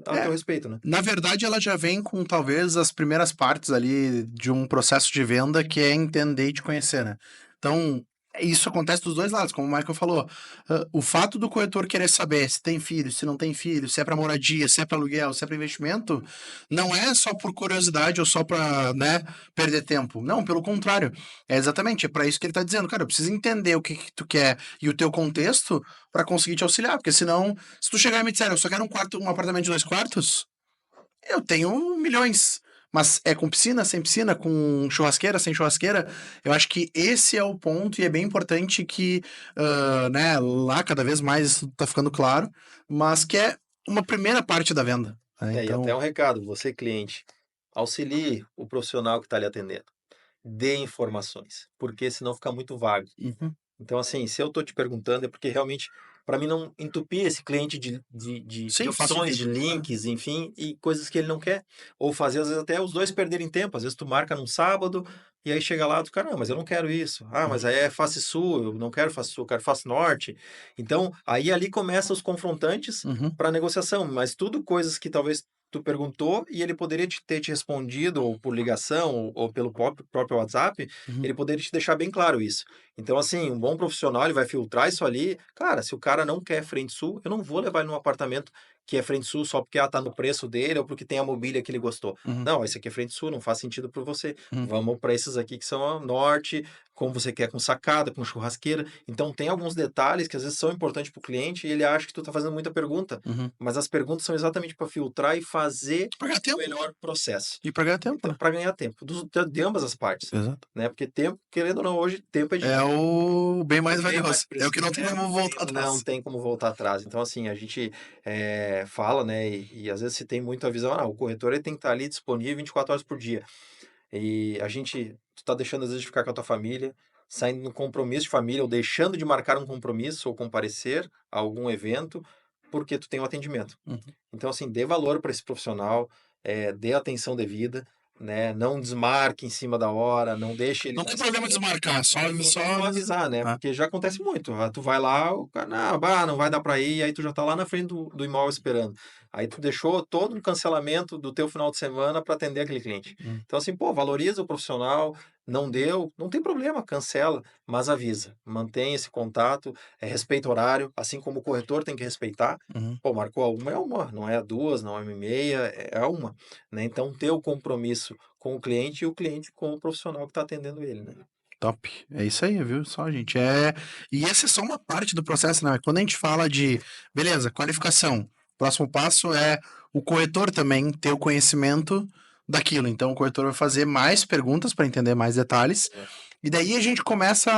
a É, teu respeito, né. na verdade ela já vem com talvez as primeiras partes ali de um processo de venda que é entender e te conhecer, né. Então, isso acontece dos 2 lados, como o Michael falou, o fato do corretor querer saber se tem filho, se não tem filho, se é para moradia, se é para aluguel, se é para investimento, não é só por curiosidade ou só para, né, perder tempo. Não, pelo contrário, é exatamente, é para isso que ele tá dizendo: "Cara, eu preciso entender o que que tu quer e o teu contexto para conseguir te auxiliar", porque senão se tu chegar e me disser: "Eu só quero um apartamento de 2 quartos", eu tenho milhões, mas é com piscina, sem piscina, com churrasqueira, sem churrasqueira? Eu acho que esse é o ponto e é bem importante que, né, lá cada vez mais isso tá ficando claro, mas que é uma primeira parte da venda, né, É, e até então um recado, você cliente, auxilie o profissional que está lhe atendendo, dê informações, porque senão fica muito vago. uhum. Então, assim, se eu estou te perguntando é porque realmente, para mim não entupir esse cliente de Sim, faz opções, sentido. de Aham. links, enfim, e coisas que ele não quer. Ou fazer, às vezes, até os 2 perderem tempo. Às vezes tu marca num sábado, e aí chega lá, tu cara, não, mas eu não quero isso. Ah, mas Uhum, aí é face sul, eu não quero face sul, eu quero face norte. Então, aí ali começam os confrontantes uhum, para negociação, mas tudo coisas que talvez tu perguntou e ele poderia ter te respondido ou por ligação ou pelo próprio WhatsApp, uhum, ele poderia te deixar bem claro isso. Então, assim, um bom profissional, ele vai filtrar isso ali. Cara, se o cara não quer frente sul, eu não vou levar ele num apartamento que é frente sul só porque, tá no preço dele ou porque tem a mobília que ele gostou. uhum, Não, esse aqui é frente sul, não faz sentido para você. uhum, Vamos para esses aqui que são a norte, como você quer, com sacada, com churrasqueira. Então, tem alguns detalhes que às vezes são importantes para o cliente e ele acha que tu tá fazendo muita pergunta. uhum. Mas as perguntas são exatamente para filtrar e fazer Pra ganhar o tempo. melhor processo. E pra ganhar tempo, Então, né. para ganhar tempo, de ambas as partes, Exato. né? Porque tempo, querendo ou não, hoje, tempo é É dinheiro. o bem É mais bem mais valioso, é o preci que não tem como voltar não atrás. tem como voltar atrás. Então, assim, a gente, fala, né, e às vezes se tem muito a visão: "Ah, o corretor ele tem que estar ali disponível 24 horas por dia". E a gente tu tá deixando às vezes de ficar com a tua família, saindo num compromisso de família ou deixando de marcar um compromisso ou comparecer a algum evento, porque tu tem um atendimento. Uhum, Então, assim, dê valor para esse profissional, dê atenção devida, né? Não desmarque em cima da hora, não deixe ele Não na tem problema espera. desmarcar, Só avisar, né? Ah, Porque já acontece muito. Tu vai lá, o cara, não, não vai dar para ir, aí tu já tá lá na frente do imóvel esperando. Aí tu deixou todo um cancelamento do teu final de semana para atender aquele cliente. hum, Então, assim, pô, valoriza o profissional, não deu, não tem problema, cancela, mas avisa. Mantém esse contato, respeita o horário, assim como o corretor tem que respeitar. uhum. Pô, marcou a uma é uma, não é a duas, não é uma e meia, é a uma, né? Então, ter o compromisso com o cliente e o cliente com o profissional que está atendendo ele, né? Top. É isso aí, viu? Só, gente. E essa é só uma parte do processo, né? Quando a gente fala de, beleza, qualificação, o próximo passo é o corretor também ter o conhecimento daquilo. Então, o corretor vai fazer mais perguntas para entender mais detalhes. E daí a gente começa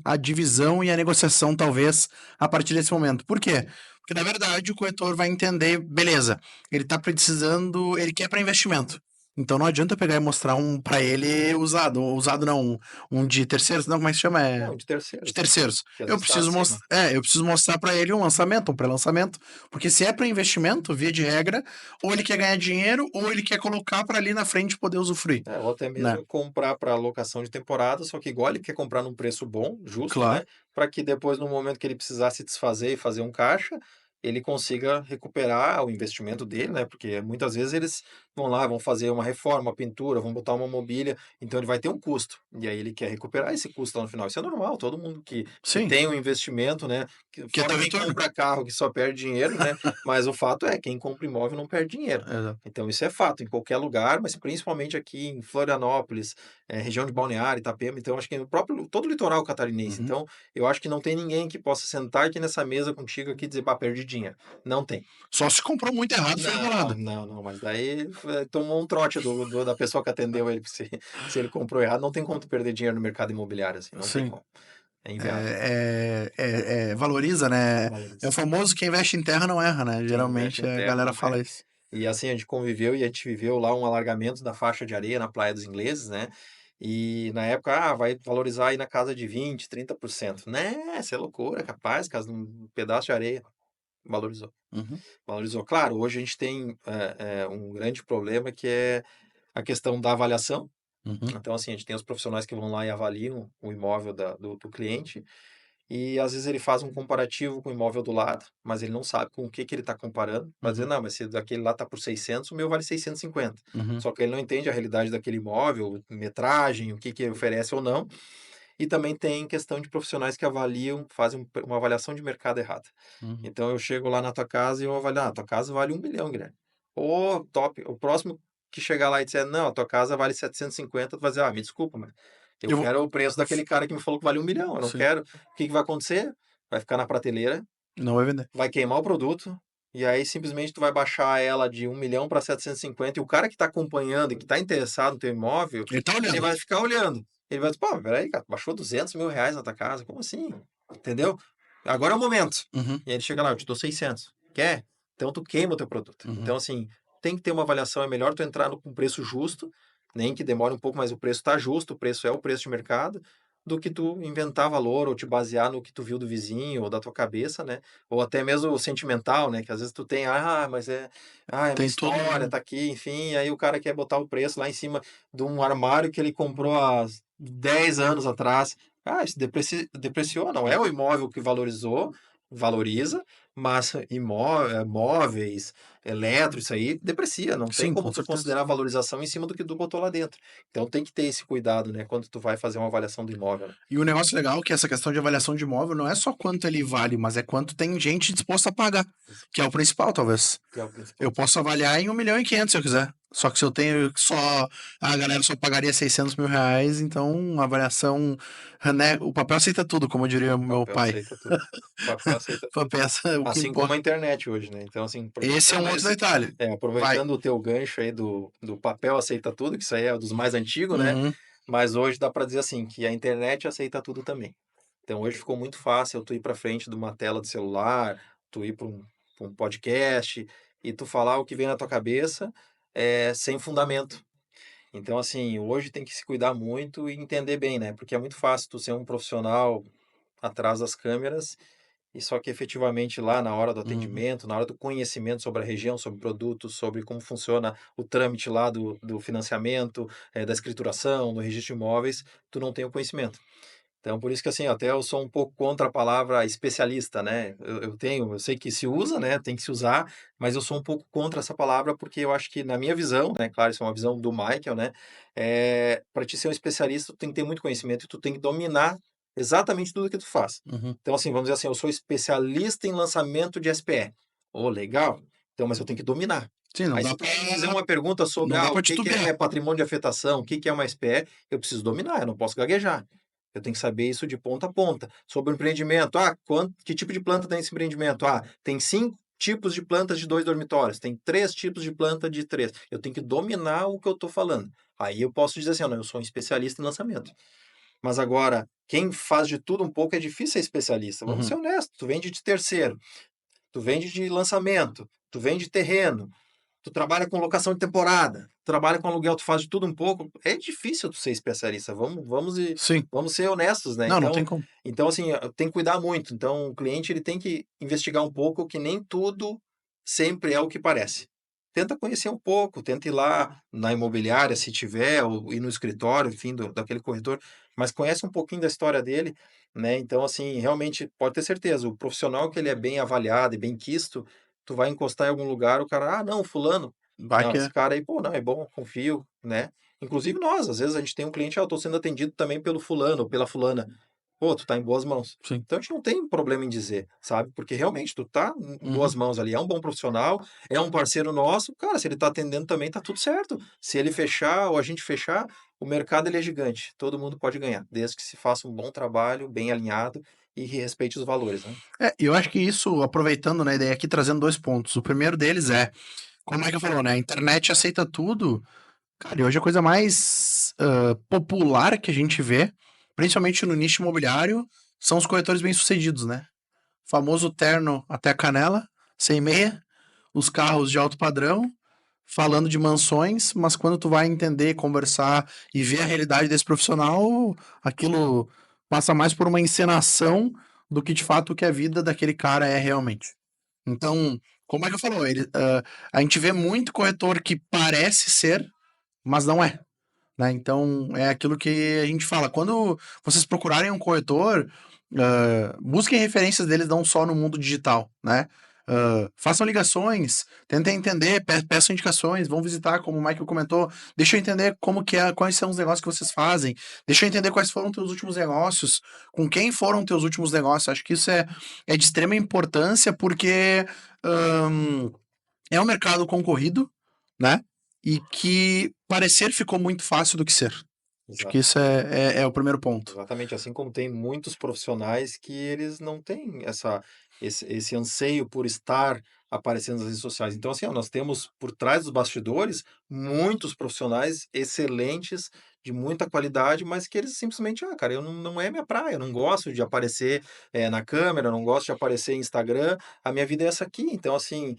a divisão e a negociação, talvez, a partir desse momento. Por quê? Porque, na verdade, o corretor vai entender, beleza, ele está precisando, ele quer para investimento. Então não adianta pegar e mostrar um para ele usado, usado não, um de terceiros, não, como é que se chama? É Não, de de terceiros, né? terceiros. Que às Eu vezes está preciso acima. mostrar, eu preciso mostrar para ele um lançamento, um pré-lançamento, porque se é para investimento, via de regra, ou ele quer ganhar dinheiro ou ele quer colocar para ali na frente poder usufruir, Ou até né? mesmo comprar para alocação de temporada, só que igual ele quer comprar num preço bom, justo, Claro. né? Para que depois, no momento que ele precisar se desfazer e fazer um caixa, ele consiga recuperar o investimento dele, né? Porque muitas vezes eles vão lá, vão fazer uma reforma, uma pintura, vão botar uma mobília, então ele vai ter um custo. E aí ele quer recuperar esse custo lá no final. Isso é normal, todo mundo que Sim, tem um investimento, né? que é Fora teu quem retorno. compra carro que só perde dinheiro, né? Mas o fato é, quem compra imóvel não perde dinheiro. Exato. Então isso é fato, em qualquer lugar, mas principalmente aqui em Florianópolis, região de Balneário, Itapema, então acho que no próprio todo o litoral catarinense. Uhum. Então, eu acho que não tem ninguém que possa sentar aqui nessa mesa contigo aqui e dizer: "Bah, perdi dinheiro". Não tem. Só se comprou muito errado, foi Não, enrolado. não, não, mas daí, tomou um trote da pessoa que atendeu ele, se ele comprou errado, não tem como tu perder dinheiro no mercado imobiliário, assim, não tem Sim. como. É inviável. Valoriza, né? É o Valoriza. famoso quem investe em terra não erra, né? Quem investe Geralmente em a terra galera não fala perde. isso. E assim, a gente conviveu e a gente viveu lá um alargamento da faixa de areia na Praia dos Ingleses, né? E na época, vai valorizar aí na casa de 20, 30%. Né? Isso é loucura, capaz, casa de um pedaço de areia. Valorizou. Uhum, Valorizou. Claro, hoje a gente tem um grande problema que é a questão da avaliação. uhum, Então, assim, a gente tem os profissionais que vão lá e avaliam o imóvel do cliente, e às vezes ele faz um comparativo com o imóvel do lado, mas ele não sabe com o que ele está comparando. Vai dizer, uhum, não, mas se daquele lá está por 600, o meu vale 650. uhum, Só que ele não entende a realidade daquele imóvel, metragem, o que ele oferece ou não. E também tem questão de profissionais que avaliam, fazem uma avaliação de mercado errada. uhum. Então eu chego lá na tua casa e eu avalio, tua casa vale 1 milhão, Guilherme. Ô, top. O próximo que chegar lá e disser, não, a tua casa vale 750, tu vai dizer, me desculpa, mas eu Eu vou. quero o preço daquele cara que me falou que vale 1 milhão, eu não Sim. quero. O que vai acontecer? Vai ficar na prateleira, Não vai vender. vai queimar o produto, e aí simplesmente tu vai baixar ela de 1 milhão para 750, e o cara que está acompanhando e que está interessado no teu imóvel, Ele tá ele olhando. vai ficar olhando. Ele vai dizer, pô, peraí, cara, baixou 200 mil reais na tua casa, como assim? Entendeu? Agora é o momento. Uhum, E aí ele chega lá, eu te dou 600. Quer? Então tu queima o teu produto. uhum. Então, assim, tem que ter uma avaliação, é melhor tu entrar com preço justo, nem que demore um pouco, mas o preço está justo, o preço é o preço de mercado, do que tu inventar valor ou te basear no que tu viu do vizinho ou da tua cabeça, né? Ou até mesmo sentimental, né? Que às vezes tu tem, mas é minha Tem todo história, um. tá aqui, enfim, e aí o cara quer botar o preço lá em cima de um armário que ele comprou há 10 anos atrás. Isso depreciou, não é o imóvel que valorizou, valoriza, mas móveis, eletro, isso aí deprecia, não tem Sim, como com tu certeza. considerar valorização em cima do que tu botou lá dentro. Então tem que ter esse cuidado, né, quando tu vai fazer uma avaliação do imóvel, né? E o negócio legal é que essa questão de avaliação de imóvel não é só quanto ele vale, mas é quanto tem gente disposta a pagar, que é o principal, talvez. Que é o principal. Eu posso avaliar em 1,5 milhão se eu quiser. Só que se eu tenho só. A galera só pagaria 600 mil reais, então a avaliação. Né, o papel aceita tudo, como diria O meu papel pai. aceita tudo. O papel aceita O tudo. papel é o que Assim como importa. a internet hoje, né? Então, assim, Esse é um outro detalhe. Vai. aproveitando o teu gancho aí do papel aceita tudo, que isso aí é dos mais antigos, né? Uhum, Mas hoje dá para dizer assim, que a internet aceita tudo também. Então hoje ficou muito fácil tu ir para frente de uma tela de celular, tu ir para um podcast e tu falar o que vem na tua cabeça, sem fundamento. Então, assim, hoje tem que se cuidar muito e entender bem, né? Porque é muito fácil tu ser um profissional atrás das câmeras e só que efetivamente lá na hora do Uhum, atendimento, na hora do conhecimento sobre a região, sobre produtos, sobre como funciona o trâmite lá do financiamento, da escrituração, do registro de imóveis, tu não tem o conhecimento. Então, por isso que assim, até eu sou um pouco contra a palavra especialista, né? Eu sei que se usa, né? Tem que se usar, mas eu sou um pouco contra essa palavra porque eu acho que, na minha visão, né? Claro, isso é uma visão do Michael, né? Para te ser um especialista, tu tem que ter muito conhecimento e tu tem que dominar exatamente tudo que tu faz. uhum. Então, assim, vamos dizer assim, eu sou especialista em lançamento de SPE. Oh, legal. Então, mas eu tenho que dominar. Sim, Aí, se tu me fizer uma pergunta sobre não dá o pra que que titubear. é patrimônio de afetação, o que que é uma SPE, eu preciso dominar, eu não posso gaguejar. Eu tenho que saber isso de ponta a ponta. Sobre o empreendimento, que tipo de planta tem esse empreendimento? Tem 5 tipos de plantas de 2 dormitórios, tem 3 tipos de planta de 3. Eu tenho que dominar o que eu estou falando. Aí eu posso dizer assim: "Ó, não, eu sou um especialista em lançamento". Mas agora, quem faz de tudo um pouco é difícil ser especialista. Vamos ser Uhum. honestos, tu vende de terceiro, tu vende de lançamento, tu vende terreno, tu trabalha com locação de temporada, trabalha com aluguel, tu faz de tudo um pouco, é difícil tu ser especialista, Sim. vamos ser honestos, né. Não, não tem Então como. assim, tem que cuidar muito, então o cliente ele tem que investigar um pouco que nem tudo sempre é o que parece. Tenta conhecer um pouco, tenta ir lá na imobiliária se tiver, ou ir no escritório, enfim, daquele corretor, mas conhece um pouquinho da história dele, né, então assim, realmente pode ter certeza, o profissional que ele é bem avaliado e bem quisto, tu vai encostar em algum lugar, o cara: "Ah, não, fulano, Vai não, que esse é. cara aí, pô, não, é bom, confio", né. Inclusive nós, às vezes a gente tem um cliente: eu tô sendo atendido também pelo fulano ou pela fulana". Pô, tu tá em boas mãos. Sim. Então a gente não tem problema em dizer, sabe, porque realmente tu tá em boas Uhum. mãos ali, é um bom profissional, é um parceiro nosso, cara, se ele tá atendendo também tá tudo certo. Se ele fechar ou a gente fechar, o mercado ele é gigante, todo mundo pode ganhar, desde que se faça um bom trabalho, bem alinhado e que respeite os valores, né. E eu acho que isso, aproveitando, né, a ideia aqui, trazendo 2 pontos. O primeiro deles é, como é que eu falou, né, a internet aceita tudo. Cara, e hoje a coisa mais, popular que a gente vê, principalmente no nicho imobiliário, são os corretores bem-sucedidos, né. Famoso terno até a canela, sem meia, os carros de alto padrão, falando de mansões, mas quando tu vai entender, conversar e ver a realidade desse profissional, aquilo passa mais por uma encenação do que de fato o que a vida daquele cara é realmente. Então, como é que eu falou, a gente vê muito corretor que parece ser, mas não é. Né? Então, é aquilo que a gente fala. Quando vocês procurarem um corretor, busquem referências deles não só no mundo digital, né? Façam ligações, tentem entender, peçam indicações, vão visitar, como o Michael comentou. Deixa eu entender como que é, quais são os negócios que vocês fazem. Deixa eu entender quais foram teus últimos negócios, com quem foram teus últimos negócios. Acho que isso é de extrema importância, porque hum, é um mercado concorrido, né? E que parecer ficou muito fácil do que ser. Acho que Exato. isso é o primeiro ponto. Exatamente, assim como tem muitos profissionais que eles não têm esse anseio por estar aparecendo nas redes sociais. Então, assim, ó, nós temos por trás dos bastidores muitos profissionais excelentes, de muita qualidade, mas que eles simplesmente, cara, eu não é minha praia, eu não gosto de aparecer na câmera, eu não gosto de aparecer em Instagram, a minha vida é essa aqui. Então, assim,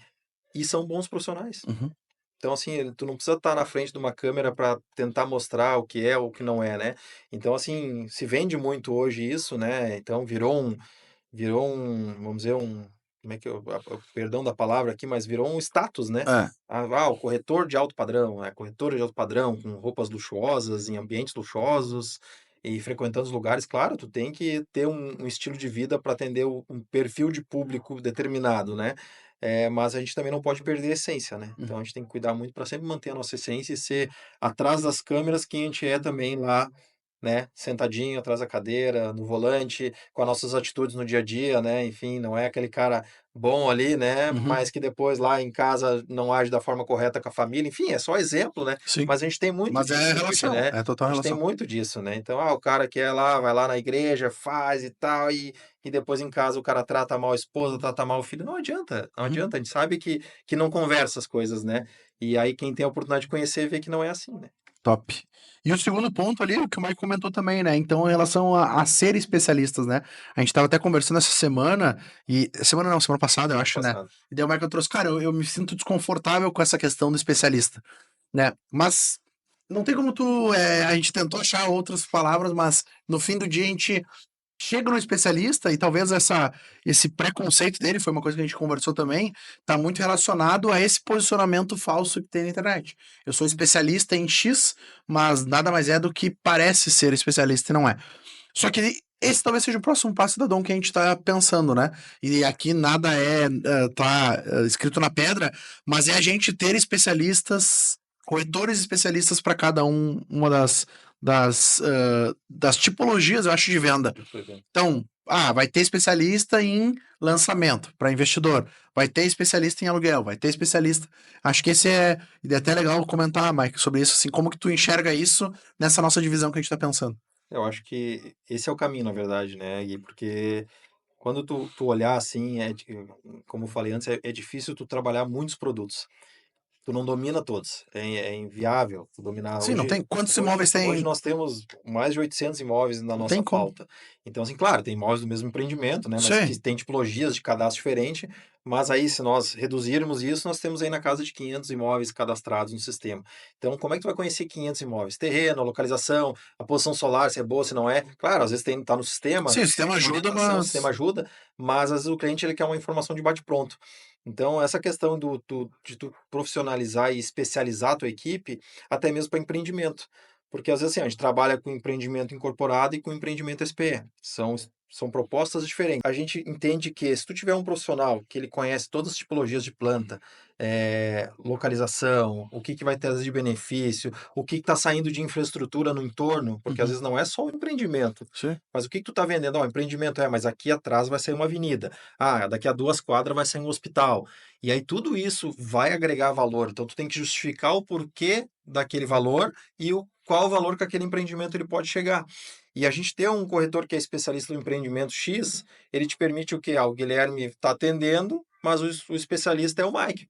e são bons profissionais. Uhum, Então, assim, tu não precisa estar na frente de uma câmera para tentar mostrar o que é ou o que não é, né. Então, assim, se vende muito hoje isso, né, então vamos dizer, como é que eu perdão da palavra aqui, mas virou um status, né. é. O corretor de alto padrão, né, corretora de alto padrão, com roupas luxuosas, em ambientes luxuosos e frequentando os lugares. Claro, tu tem que ter um estilo de vida para atender um perfil de público determinado, né. Mas a gente também não pode perder a essência, né. Então Uhum. a gente tem que cuidar muito para sempre manter a nossa essência e ser atrás das câmeras quem a gente é também lá, né, sentadinho atrás da cadeira, no volante, com as nossas atitudes no dia a dia, né, enfim, não é aquele cara bom ali, né, Uhum. mas que depois lá em casa não age da forma correta com a família, enfim, é só exemplo, né, Sim. mas a gente tem muito Mas é disso hoje, relação, né, é total a gente tem relação. muito disso, né, então, o cara que é lá, vai lá na igreja, faz e tal, e depois em casa o cara trata mal a esposa, trata mal o filho, não adianta, não Uhum. adianta, a gente sabe que não conversa as coisas, né, e aí quem tem a oportunidade de conhecer vê que não é assim, né. Top. E o segundo ponto ali, o que o Mike comentou também, né? Então, em relação a ser especialistas, né? A gente tava até conversando essa semana, e. Semana não, semana passada, eu Semana acho, né? passada. E daí o Michael trouxe, cara, eu me sinto desconfortável com essa questão do especialista, né? Mas não tem como tu. A gente tentou achar outras palavras, mas no fim do dia a gente chega no especialista e talvez esse preconceito dele, foi uma coisa que a gente conversou também, tá muito relacionado a esse posicionamento falso que tem na internet. Eu sou especialista em X, mas nada mais é do que parece ser especialista e não é. Só que esse talvez seja o próximo passo da Dom que a gente tá pensando, né? E aqui nada escrito na pedra, mas é a gente ter especialistas, corretores especialistas para cada uma das tipologias, eu acho, de venda. Então, vai ter especialista em lançamento para investidor, vai ter especialista em aluguel, vai ter especialista. Acho que esse é até legal comentar, Mike, sobre isso, assim, como que tu enxerga isso nessa nossa divisão que a gente está pensando. Eu acho que esse é o caminho, na verdade, né, Gui? Porque quando tu olhar assim, como eu falei antes, é difícil tu trabalhar muitos produtos. Tu não domina todos, é inviável tu dominar. Sim, não tem. Quantos Hoje, imóveis hoje tem? nós temos mais de 800 imóveis na Não nossa tem como. pauta. Então, assim, claro, tem imóveis do mesmo empreendimento, né, mas que Sim. tem tipologias de cadastro diferente, mas aí se nós reduzirmos isso, nós temos aí na casa de 500 imóveis cadastrados no sistema. Então, como é que tu vai conhecer 500 imóveis? Terreno, a localização, a posição solar, se é boa, se não é. Claro, às vezes tá no sistema, Sim, o sistema tem ajuda, orientação, o sistema mas. ajuda, mas às vezes o cliente ele quer uma informação de bate-pronto. Então, essa questão de tu profissionalizar e especializar a tua equipe, até mesmo para empreendimento. Porque às vezes assim, a gente trabalha com empreendimento incorporado e com empreendimento SPE. São propostas diferentes. A gente entende que se tu tiver um profissional que ele conhece todas as tipologias de planta, localização, o que vai trazer de benefício, o que está saindo de infraestrutura no entorno, porque às Uhum. vezes não é só o empreendimento. Sim. Mas o que tu está vendendo? Ó, empreendimento mas aqui atrás vai sair uma avenida. Daqui a 2 quadras vai sair um hospital. E aí tudo isso vai agregar valor. Então tu tem que justificar o porquê daquele valor e qual o valor que aquele empreendimento ele pode chegar. E a gente ter um corretor que é especialista no empreendimento X, ele te permite o quê? O Guilherme está atendendo, mas o especialista é o Mike.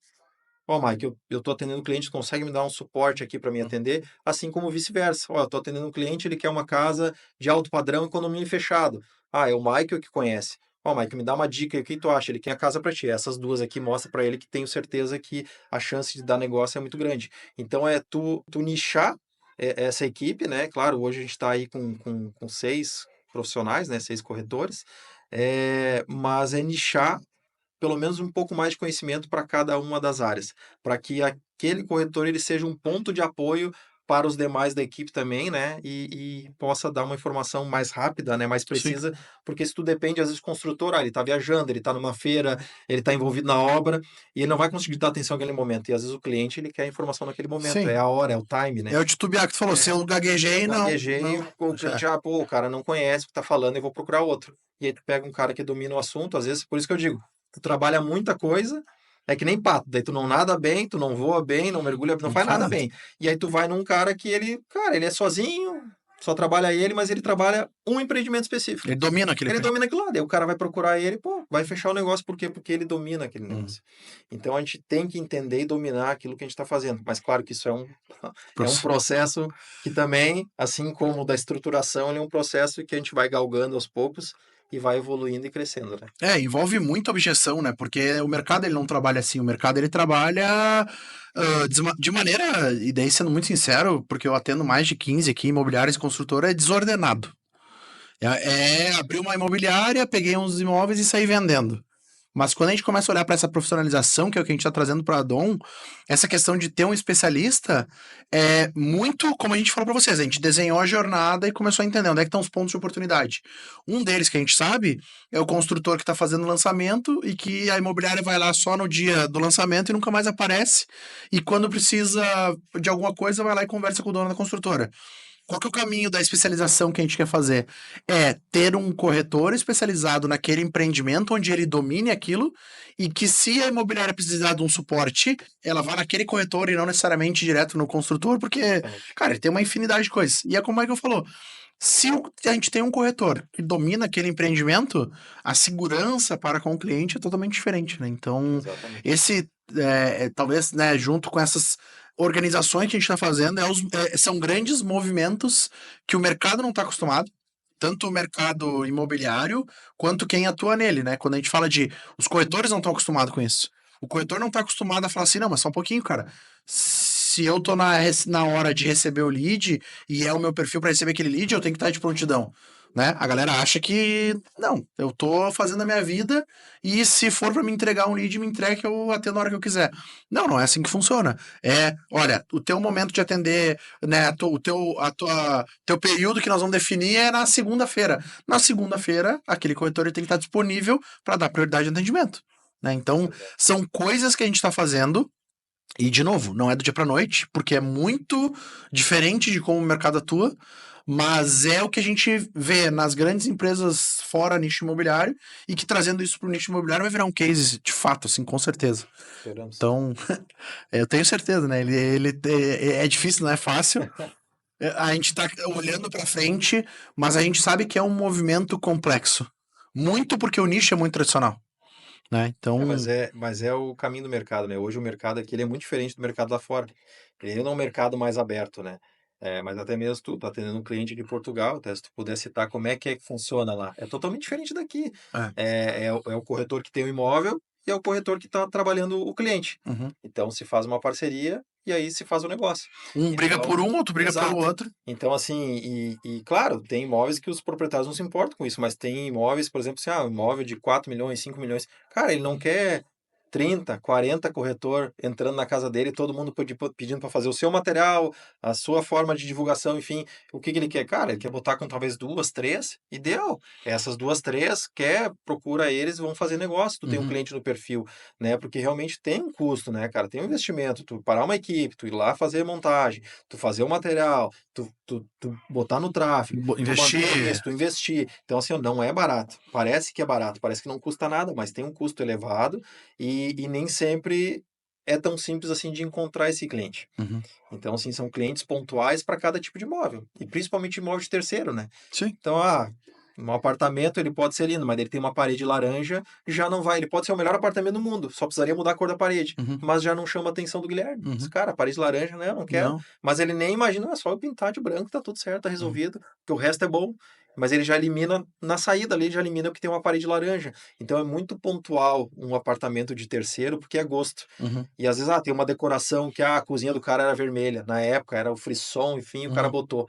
Ó, Mike, eu estou atendendo o cliente, consegue me dar um suporte aqui para me atender? Assim como vice-versa. Ó, eu estou atendendo um cliente, ele quer uma casa de alto padrão, economia e fechado. É o Mike que conhece. Ó, Mike, me dá uma dica aí, o que tu acha? Ele quer a casa para ti. Essas duas aqui mostra para ele que tenho certeza que a chance de dar negócio é muito grande. Então é tu nichar essa equipe, né? Claro, hoje a gente está aí com 6 profissionais, né? 6 corretores. Mas é nichar pelo menos um pouco mais de conhecimento para cada uma das áreas, para que aquele corretor ele seja um ponto de apoio para os demais da equipe também, né? E possa dar uma informação mais rápida, né? Mais Sim. precisa, porque se tu depende, às vezes, do construtor, ele está viajando, ele está numa feira, ele está envolvido na obra, e ele não vai conseguir dar atenção naquele momento. E às vezes o cliente ele quer a informação naquele momento, é Sim. a hora, é o time, né? É o titubear que tu falou. Se eu gaguejei, não. Gaguejei, Não. o cliente, pô, o cara não conhece o que tá falando, eu vou procurar outro. E aí tu pega um cara que domina o assunto, às vezes, por isso que eu digo, tu trabalha muita coisa, é que nem pato, daí tu não nada bem, tu não voa bem, não mergulha, não Não faz faz nada nada. bem. E aí tu vai num cara que ele é sozinho, só trabalha ele, mas ele trabalha um empreendimento específico. Ele domina aquele Ele pé. domina aquilo lá, daí o cara vai procurar ele, pô, vai fechar o negócio, por quê? Porque ele domina aquele negócio. Então a gente tem que entender e dominar aquilo que a gente está fazendo. Mas claro que isso é um processo que também, assim como o da estruturação, ele é um processo que a gente vai galgando aos poucos e vai evoluindo e crescendo, né? Envolve muita objeção, né? Porque o mercado ele não trabalha assim, o mercado ele trabalha de maneira, e daí sendo muito sincero, porque eu atendo mais de 15 aqui, imobiliárias e construtora, é desordenado. Abrir uma imobiliária, peguei uns imóveis e saí vendendo. Mas quando a gente começa a olhar para essa profissionalização, que é o que a gente está trazendo para a Dom, essa questão de ter um especialista é muito, como a gente falou para vocês, a gente desenhou a jornada e começou a entender onde é que estão os pontos de oportunidade. Um deles que a gente sabe é o construtor que está fazendo o lançamento e que a imobiliária vai lá só no dia do lançamento e nunca mais aparece. E quando precisa de alguma coisa, vai lá e conversa com o dono da construtora. Qual que é o caminho da especialização que a gente quer fazer? É ter um corretor especializado naquele empreendimento onde ele domine aquilo e que se a imobiliária precisar de um suporte, ela vá naquele corretor e não necessariamente direto no construtor, porque, cara, ele tem uma infinidade de coisas. E é como é que eu falou, se a gente tem um corretor que domina aquele empreendimento, a segurança para com o cliente é totalmente diferente, né? Então, Exatamente. esse, talvez, né, junto com essas organizações que a gente está fazendo, são grandes movimentos que o mercado não está acostumado, tanto o mercado imobiliário quanto quem atua nele, né? Quando a gente fala de os corretores não estão acostumados com isso. O corretor não está acostumado a falar assim, não, mas só um pouquinho, cara. Se eu tô na hora de receber o lead e é o meu perfil para receber aquele lead, eu tenho que estar de prontidão. né? A galera acha que, não, eu tô fazendo a minha vida e se for para me entregar um lead, me entregue que eu atendo a hora que eu quiser. Não, não é assim que funciona. Olha, o teu momento de atender, né, teu período que nós vamos definir é na segunda-feira. Na segunda-feira, aquele corretor ele tem que estar disponível para dar prioridade de atendimento. Né? Então, Exato. são coisas que a gente está fazendo e, de novo, não é do dia para noite, porque é muito diferente de como o mercado atua, mas é o que a gente vê nas grandes empresas fora nicho imobiliário e que trazendo isso para o nicho imobiliário vai virar um case de fato, assim, com certeza. Esperamos. Então, eu tenho certeza, né? É difícil, não é fácil. A gente está olhando para frente, mas a gente sabe que é um movimento complexo. Muito porque o nicho é muito tradicional, né? Então, Mas é o caminho do mercado, né? Hoje o mercado aqui ele é muito diferente do mercado lá fora. Ele não é um mercado mais aberto, né? Mas até mesmo tu tá atendendo um cliente de Portugal, até se tu puder citar como é que funciona lá. É totalmente diferente daqui. é. É o corretor que tem o imóvel e é o corretor que está trabalhando o cliente. Uhum. Então se faz uma parceria e aí se faz o negócio. Um briga por Então, um, outro briga pelo exato. outro. Então, assim, claro, tem imóveis que os proprietários não se importam com isso, mas tem imóveis, por exemplo, assim, um imóvel de 4 milhões, 5 milhões. Cara, ele não quer 30, 40 corretor entrando na casa dele, todo mundo pedindo para fazer o seu material, a sua forma de divulgação, enfim. O que que ele quer? Cara, ele quer botar com talvez duas, três, e deu. Essas duas, três, procura eles, vão fazer negócio. Tu tem um Uhum. cliente no perfil, né? Porque realmente tem um custo, né, cara? Tem um investimento. Tu parar uma equipe, tu ir lá fazer montagem, tu fazer o material, tu botar no tráfego, tu manter Investir. isso, tu investir. Então, assim, ó, não é barato. Parece que é barato, parece que não custa nada, mas tem um custo elevado e nem sempre é tão simples assim de encontrar esse cliente. Uhum. Então, assim, são clientes pontuais para cada tipo de imóvel. E principalmente imóvel de terceiro, né? Sim. Então, um apartamento ele pode ser lindo, mas ele tem uma parede laranja, já não vai. Ele pode ser o melhor apartamento do mundo, só precisaria mudar a cor da parede. Uhum. Mas já não chama a atenção do Guilherme. Diz, Uhum. cara, parede laranja, né? Eu não quero. Não. Mas ele nem imagina, é só eu pintar de branco, tá tudo certo, tá Uhum. resolvido, porque o resto é bom. Mas ele já elimina, na saída ali, ele já elimina porque tem uma parede laranja. Então é muito pontual um apartamento de terceiro, porque é gosto. Uhum. E às vezes, tem uma decoração que a cozinha do cara era vermelha. Na época era o frisson, enfim, o cara Uhum. botou.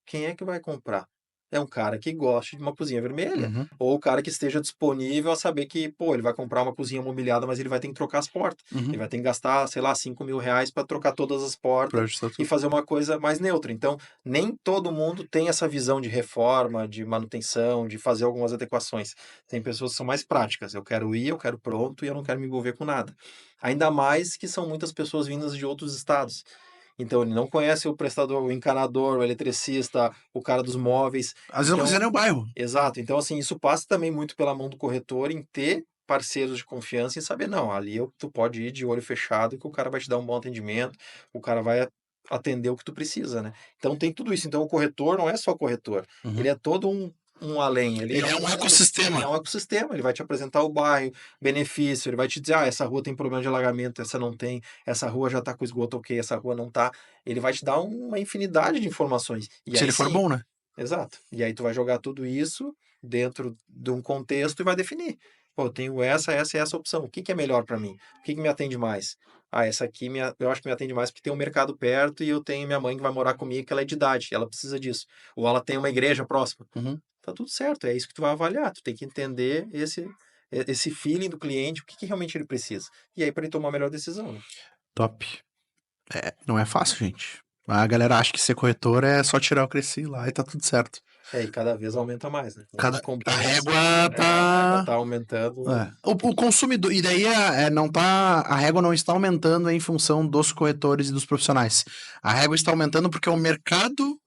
Quem é que vai comprar? É um cara que goste de uma cozinha vermelha, Uhum. ou o cara que esteja disponível a saber que, pô, ele vai comprar uma cozinha mobiliada, mas ele vai ter que trocar as portas. Ele Uhum. vai ter que gastar, sei lá, R$ 5.000 para trocar todas as Pra portas ajustar e tudo. fazer uma coisa mais neutra. Então, nem todo mundo tem essa visão de reforma, de manutenção, de fazer algumas adequações. Tem pessoas que são mais práticas. Eu quero ir, eu quero pronto e eu não quero me envolver com nada. Ainda mais que são muitas pessoas vindas de outros estados. Então ele não conhece o prestador, o encanador, o eletricista, o cara dos móveis. Às vezes não conhecia Então, nem o bairro. exato. Então, assim, isso passa também muito pela mão do corretor em ter parceiros de confiança e saber, não, ali tu pode ir de olho fechado que o cara vai te dar um bom atendimento, o cara vai atender o que tu precisa, né? Então tem tudo isso. Então o corretor não é só corretor, ele Uhum. é todo um além. Ele Ele é um é ecossistema. um ecossistema, ele vai te apresentar o bairro, benefício, ele vai te dizer, essa rua tem problema de alagamento, essa não tem, essa rua já está com esgoto ok, essa rua não tá. Ele vai te dar uma infinidade de informações. E Se aí ele for sim, bom, né? exato. E aí tu vai jogar tudo isso dentro de um contexto e vai definir. Pô, eu tenho essa e essa opção. O que que é melhor para mim? O que que me atende mais? Essa aqui eu acho que me atende mais porque tem um mercado perto e eu tenho minha mãe que vai morar comigo, que ela é de idade, ela precisa disso. Ou ela tem uma igreja próxima. Uhum. Tá tudo certo, é isso que tu vai avaliar. Tu tem que entender esse feeling do cliente, o que que realmente ele precisa. E aí para ele tomar a melhor decisão, né? Top. Não é fácil, gente. A galera acha que ser corretor é só tirar o Cresci lá e tá tudo certo. E cada vez aumenta mais, né? Um dos A componentes, régua a régua tá. tá aumentando. O consumidor. E daí não tá. A régua não está aumentando em função dos corretores e dos profissionais. A régua está aumentando porque o mercado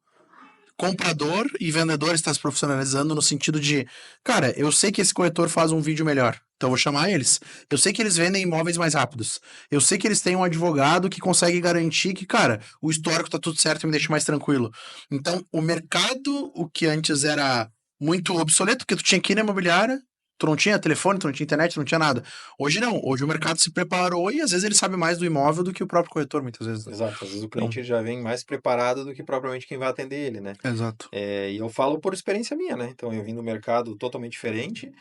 comprador e vendedor está se profissionalizando no sentido de, cara, eu sei que esse corretor faz um vídeo melhor, então eu vou chamar eles. Eu sei que eles vendem imóveis mais rápidos. Eu sei que eles têm um advogado que consegue garantir que, cara, o histórico tá tudo certo e me deixa mais tranquilo. Então, o mercado, o que antes era muito obsoleto, porque tu tinha que ir na imobiliária, tu não tinha telefone, tu não tinha internet, tu não tinha nada. Hoje não, hoje o mercado se preparou e às vezes ele sabe mais do imóvel do que o próprio corretor, muitas vezes. Né? Exato, às vezes o Então, cliente já vem mais preparado do que propriamente quem vai atender ele, né? exato. E eu falo por experiência minha, né? Então eu vim do mercado totalmente diferente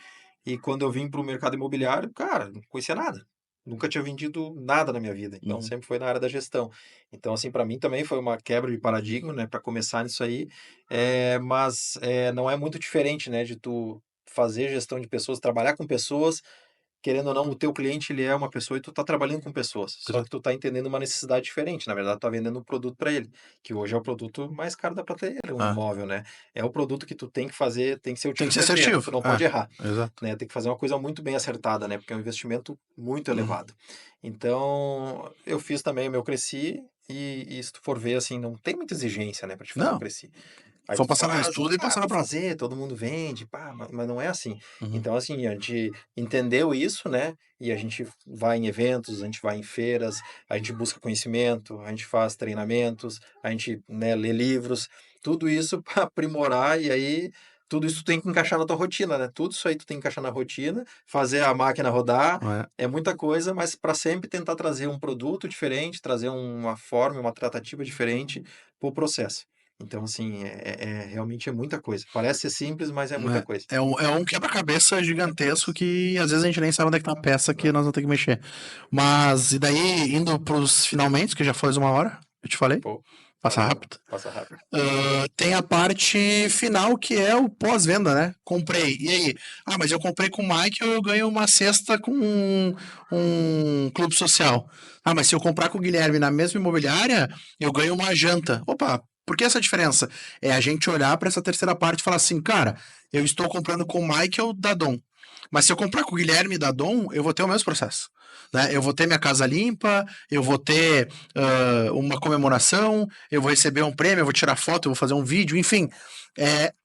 e quando eu vim para o mercado imobiliário, cara, não conhecia nada. nunca tinha vendido nada na minha vida, então Uhum. sempre foi na área da gestão. Então, assim, para mim também foi uma quebra de paradigma, né, para começar nisso aí, mas, não é muito diferente, né, de tu fazer gestão de pessoas, trabalhar com pessoas. Querendo ou não, o teu cliente, ele é uma pessoa e tu tá trabalhando com pessoas, só que tu tá entendendo uma necessidade diferente, na verdade tu tá vendendo um produto para ele, que hoje é o produto mais caro da prateleira, um É. imóvel, né. É o produto que tu tem que fazer, tem que ser o Tem tiro que ser certeiro, tu assertivo. não É, pode errar, exato. né, tem que fazer uma coisa muito bem acertada, né, porque é um investimento muito Uhum. elevado. Então, eu fiz também o meu Cresci, e se tu for ver, assim, não tem muita exigência, né, para te fazer um Não, Cresci. Aí vou tu passar no faz e: estudo e "Ah, passar na vou prova. fazer", todo mundo vende, pá, mas não é assim. Uhum. Então, assim, a gente entendeu isso, né, e a gente vai em eventos, a gente vai em feiras, a gente busca conhecimento, a gente faz treinamentos, a gente, né, lê livros, tudo isso para aprimorar, e aí tudo isso tem que encaixar na tua rotina, né, tudo isso aí tu tem que encaixar na rotina, fazer a máquina rodar, É. é muita coisa, mas para sempre tentar trazer um produto diferente, trazer uma forma, uma tratativa diferente para o processo. Então, assim, realmente é muita coisa. Parece ser simples, mas é muita coisa. É um quebra-cabeça gigantesco que às vezes a gente nem sabe onde é que tá a peça que Exato. nós vamos ter que mexer. Mas, e daí, indo pros finalmente, que já foi 1 hora, eu te falei, Pô, passa valeu, rápido. passa rápido. Tem a parte final que é o pós-venda, né? Comprei. E aí? Ah, mas eu comprei com o Michael, eu ganho uma cesta com um clube social. Ah, mas se eu comprar com o Guilherme na mesma imobiliária, eu ganho uma janta. Opa, por que essa diferença? É a gente olhar para essa terceira parte e falar assim, cara, eu estou comprando com o Michael da Dom. Mas se eu comprar com o Guilherme da Dom, eu vou ter o mesmo processo. Né? Eu vou ter minha casa limpa, eu vou ter uma comemoração, eu vou receber um prêmio, eu vou tirar foto, eu vou fazer um vídeo, enfim.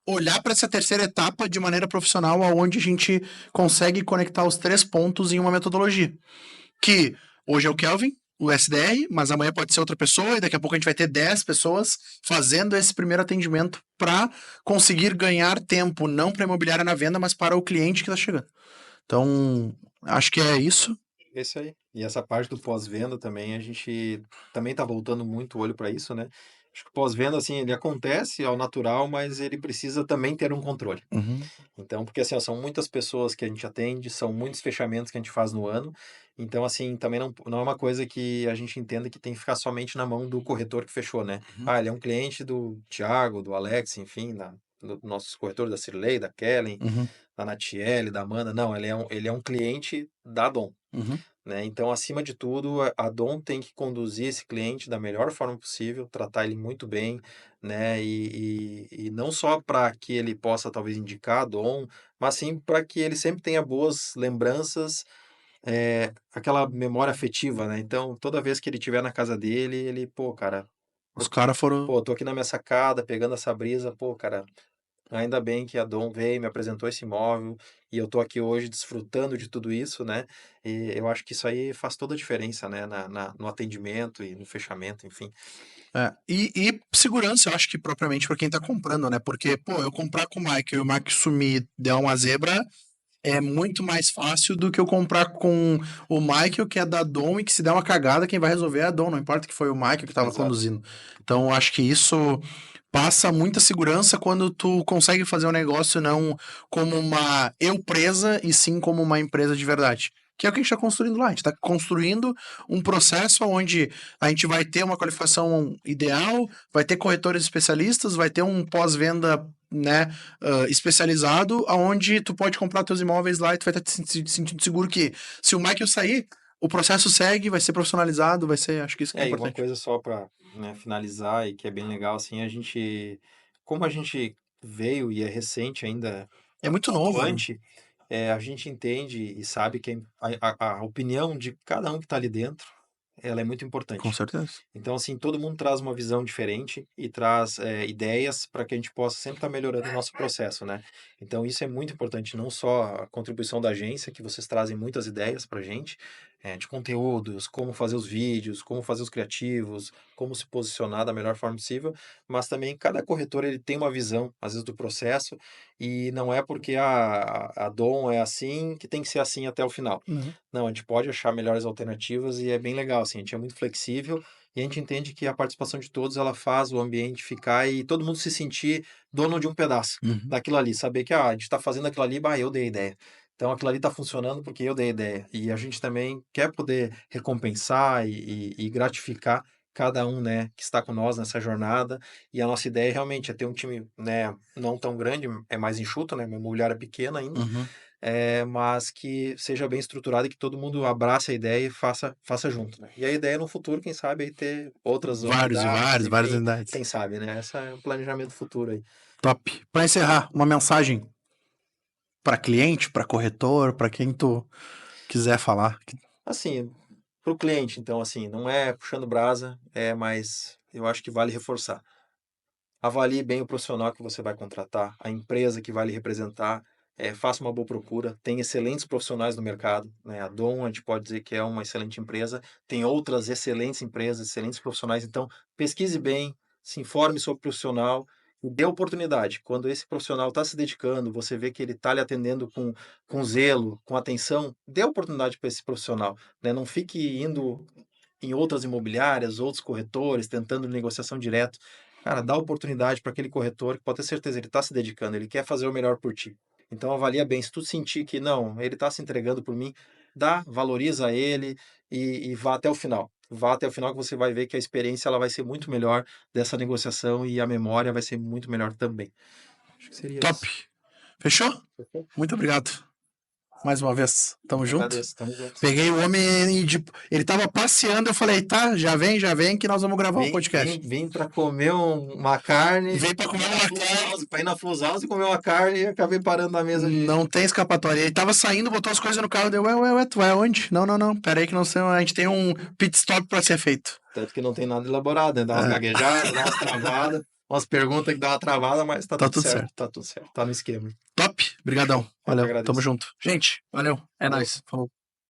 Olhar para essa terceira etapa de maneira profissional, onde a gente consegue conectar os 3 pontos em uma metodologia. Que hoje é o Kelvin, o SDR, mas amanhã pode ser outra pessoa, e daqui a pouco a gente vai ter 10 pessoas fazendo esse primeiro atendimento para conseguir ganhar tempo, não para a imobiliária na venda, mas para o cliente que está chegando. Então, acho que é isso. É isso aí. E essa parte do pós-venda também, a gente também tá voltando muito o olho para isso, né. Acho que o pós-venda, assim, ele acontece ao natural, mas ele precisa também ter um controle. Uhum, Então, porque assim, ó, são muitas pessoas que a gente atende, são muitos fechamentos que a gente faz no ano. Então, assim, também não é uma coisa que a gente entenda que tem que ficar somente na mão do corretor que fechou, né? uhum, Ah, ele é um cliente do Thiago, do Alex, enfim, do nossos corretores da Cirlei, da Kellen, uhum, da Natiele, da Amanda. Não, ele é um cliente da Dom, uhum. né? Então, acima de tudo, a Dom tem que conduzir esse cliente da melhor forma possível, tratar ele muito bem, né? E não só para que ele possa talvez indicar a Dom, mas sim para que ele sempre tenha boas lembranças, aquela memória afetiva, né? Então, toda vez que ele estiver na casa dele, ele, pô, cara, Os caras foram. pô, tô aqui na minha sacada, pegando essa brisa, pô, cara, ainda bem que a Dom veio, me apresentou esse imóvel e eu tô aqui hoje desfrutando de tudo isso, né? E eu acho que isso aí faz toda a diferença, né? No atendimento e no fechamento, enfim. E segurança, eu acho que propriamente para quem tá comprando, né? Porque, pô, eu comprar com o Mike e o Mike sumir, der uma zebra, é muito mais fácil do que eu comprar com o Michael, que é da Dom, e que se der uma cagada, quem vai resolver é a Dom, não importa que foi o Michael que estava Exato. conduzindo. Então, eu acho que isso passa muita segurança quando tu consegue fazer um negócio não como uma eu presa, e sim como uma empresa de verdade. Que é o que a gente está construindo lá. A gente está construindo um processo onde a gente vai ter uma qualificação ideal, vai ter corretores especialistas, vai ter um pós-venda, né, especializado, aonde tu pode comprar teus imóveis lá e tu vai estar se sentindo seguro que se o Michael sair, o processo segue, vai ser profissionalizado, vai ser, acho que isso que é E uma importante. coisa só para, né, finalizar e que é bem legal, assim, como a gente veio e é recente ainda, É muito novo, né? atuante, a gente entende e sabe que a opinião de cada um que está ali dentro, ela é muito Com importante. certeza. Então, assim, todo mundo traz uma visão diferente e traz, ideias para que a gente possa sempre estar melhorando o nosso processo, né. Então isso é muito importante, não só a contribuição da agência, que vocês trazem muitas ideias para a gente, de conteúdos, como fazer os vídeos, como fazer os criativos, como se posicionar da melhor forma possível, mas também cada corretor ele tem uma visão, às vezes, do processo, e não é porque a Dom é assim, que tem que ser assim até o final. Não. Não, a gente pode achar melhores alternativas e é bem legal, assim, a gente é muito flexível e a gente entende que a participação de todos, ela faz o ambiente ficar e todo mundo se sentir dono de um pedaço Uhum. daquilo ali, saber que, a gente está fazendo aquilo ali, bah, eu dei a ideia. Então aquilo ali está funcionando porque eu dei a ideia. E a gente também quer poder recompensar e gratificar cada um, né, que está com nós nessa jornada. E a nossa ideia realmente é ter um time, né, não tão grande, é mais enxuto, né, minha imobiliária é pequena ainda, Uhum. mas que seja bem estruturado e que todo mundo abrace a ideia e faça junto, né. E a ideia no futuro, quem sabe, aí ter outras Vários e unidades, vários, várias enfim, unidades. quem sabe, né. Esse é um planejamento futuro aí. Top. Para encerrar, uma mensagem para cliente, para corretor, para quem tu quiser falar. Assim, para o cliente, então, assim, não é puxando brasa, mas eu acho que vale reforçar. Avalie bem o profissional que você vai contratar, a empresa que vai lhe representar, faça uma boa procura. Tem excelentes profissionais no mercado, né? A Dom, a gente pode dizer que é uma excelente empresa, tem outras excelentes empresas, excelentes profissionais. Então, pesquise bem, se informe sobre o profissional e dê oportunidade. Quando esse profissional está se dedicando, você vê que ele está lhe atendendo com zelo, com atenção, dê oportunidade para esse profissional, né? Não fique indo em outras imobiliárias, outros corretores, tentando negociação direto. Cara, dá oportunidade para aquele corretor que pode ter certeza, ele está se dedicando, ele quer fazer o melhor por ti. Então avalia bem, se tu sentir que não, ele está se entregando por mim, valoriza ele e vá até o final. Vá até o final que você vai ver que a experiência ela vai ser muito melhor dessa negociação e a memória vai ser muito melhor também. Acho que seria Top. isso. Fechou? Perfeito? Muito obrigado. Mais uma vez. Tamo Eu junto. agradeço, tamo junto. Peguei o homem e tipo, ele tava passeando, eu falei, tá, já vem que nós vamos gravar um podcast. Vim para comer uma carne, Vem pra comer uma carne. para ir na Full House e comer uma carne e acabei parando na mesa de. Não tem escapatória. Ele tava saindo, botou as coisas no carro, deu, ué, tu vai aonde? Não. Pera aí que não sei, a gente tem um pit stop pra ser feito. Tanto que não tem nada elaborado, né? Dá umas É, gaguejadas, dá umas travadas, umas perguntas que dá uma travada, mas tá tá tudo tudo certo, certo. tá tudo certo, tá no esquema. Top. Brigadão. Eu que Valeu. Tamo agradeço. junto. Gente, valeu. É Falou. nóis. Falou.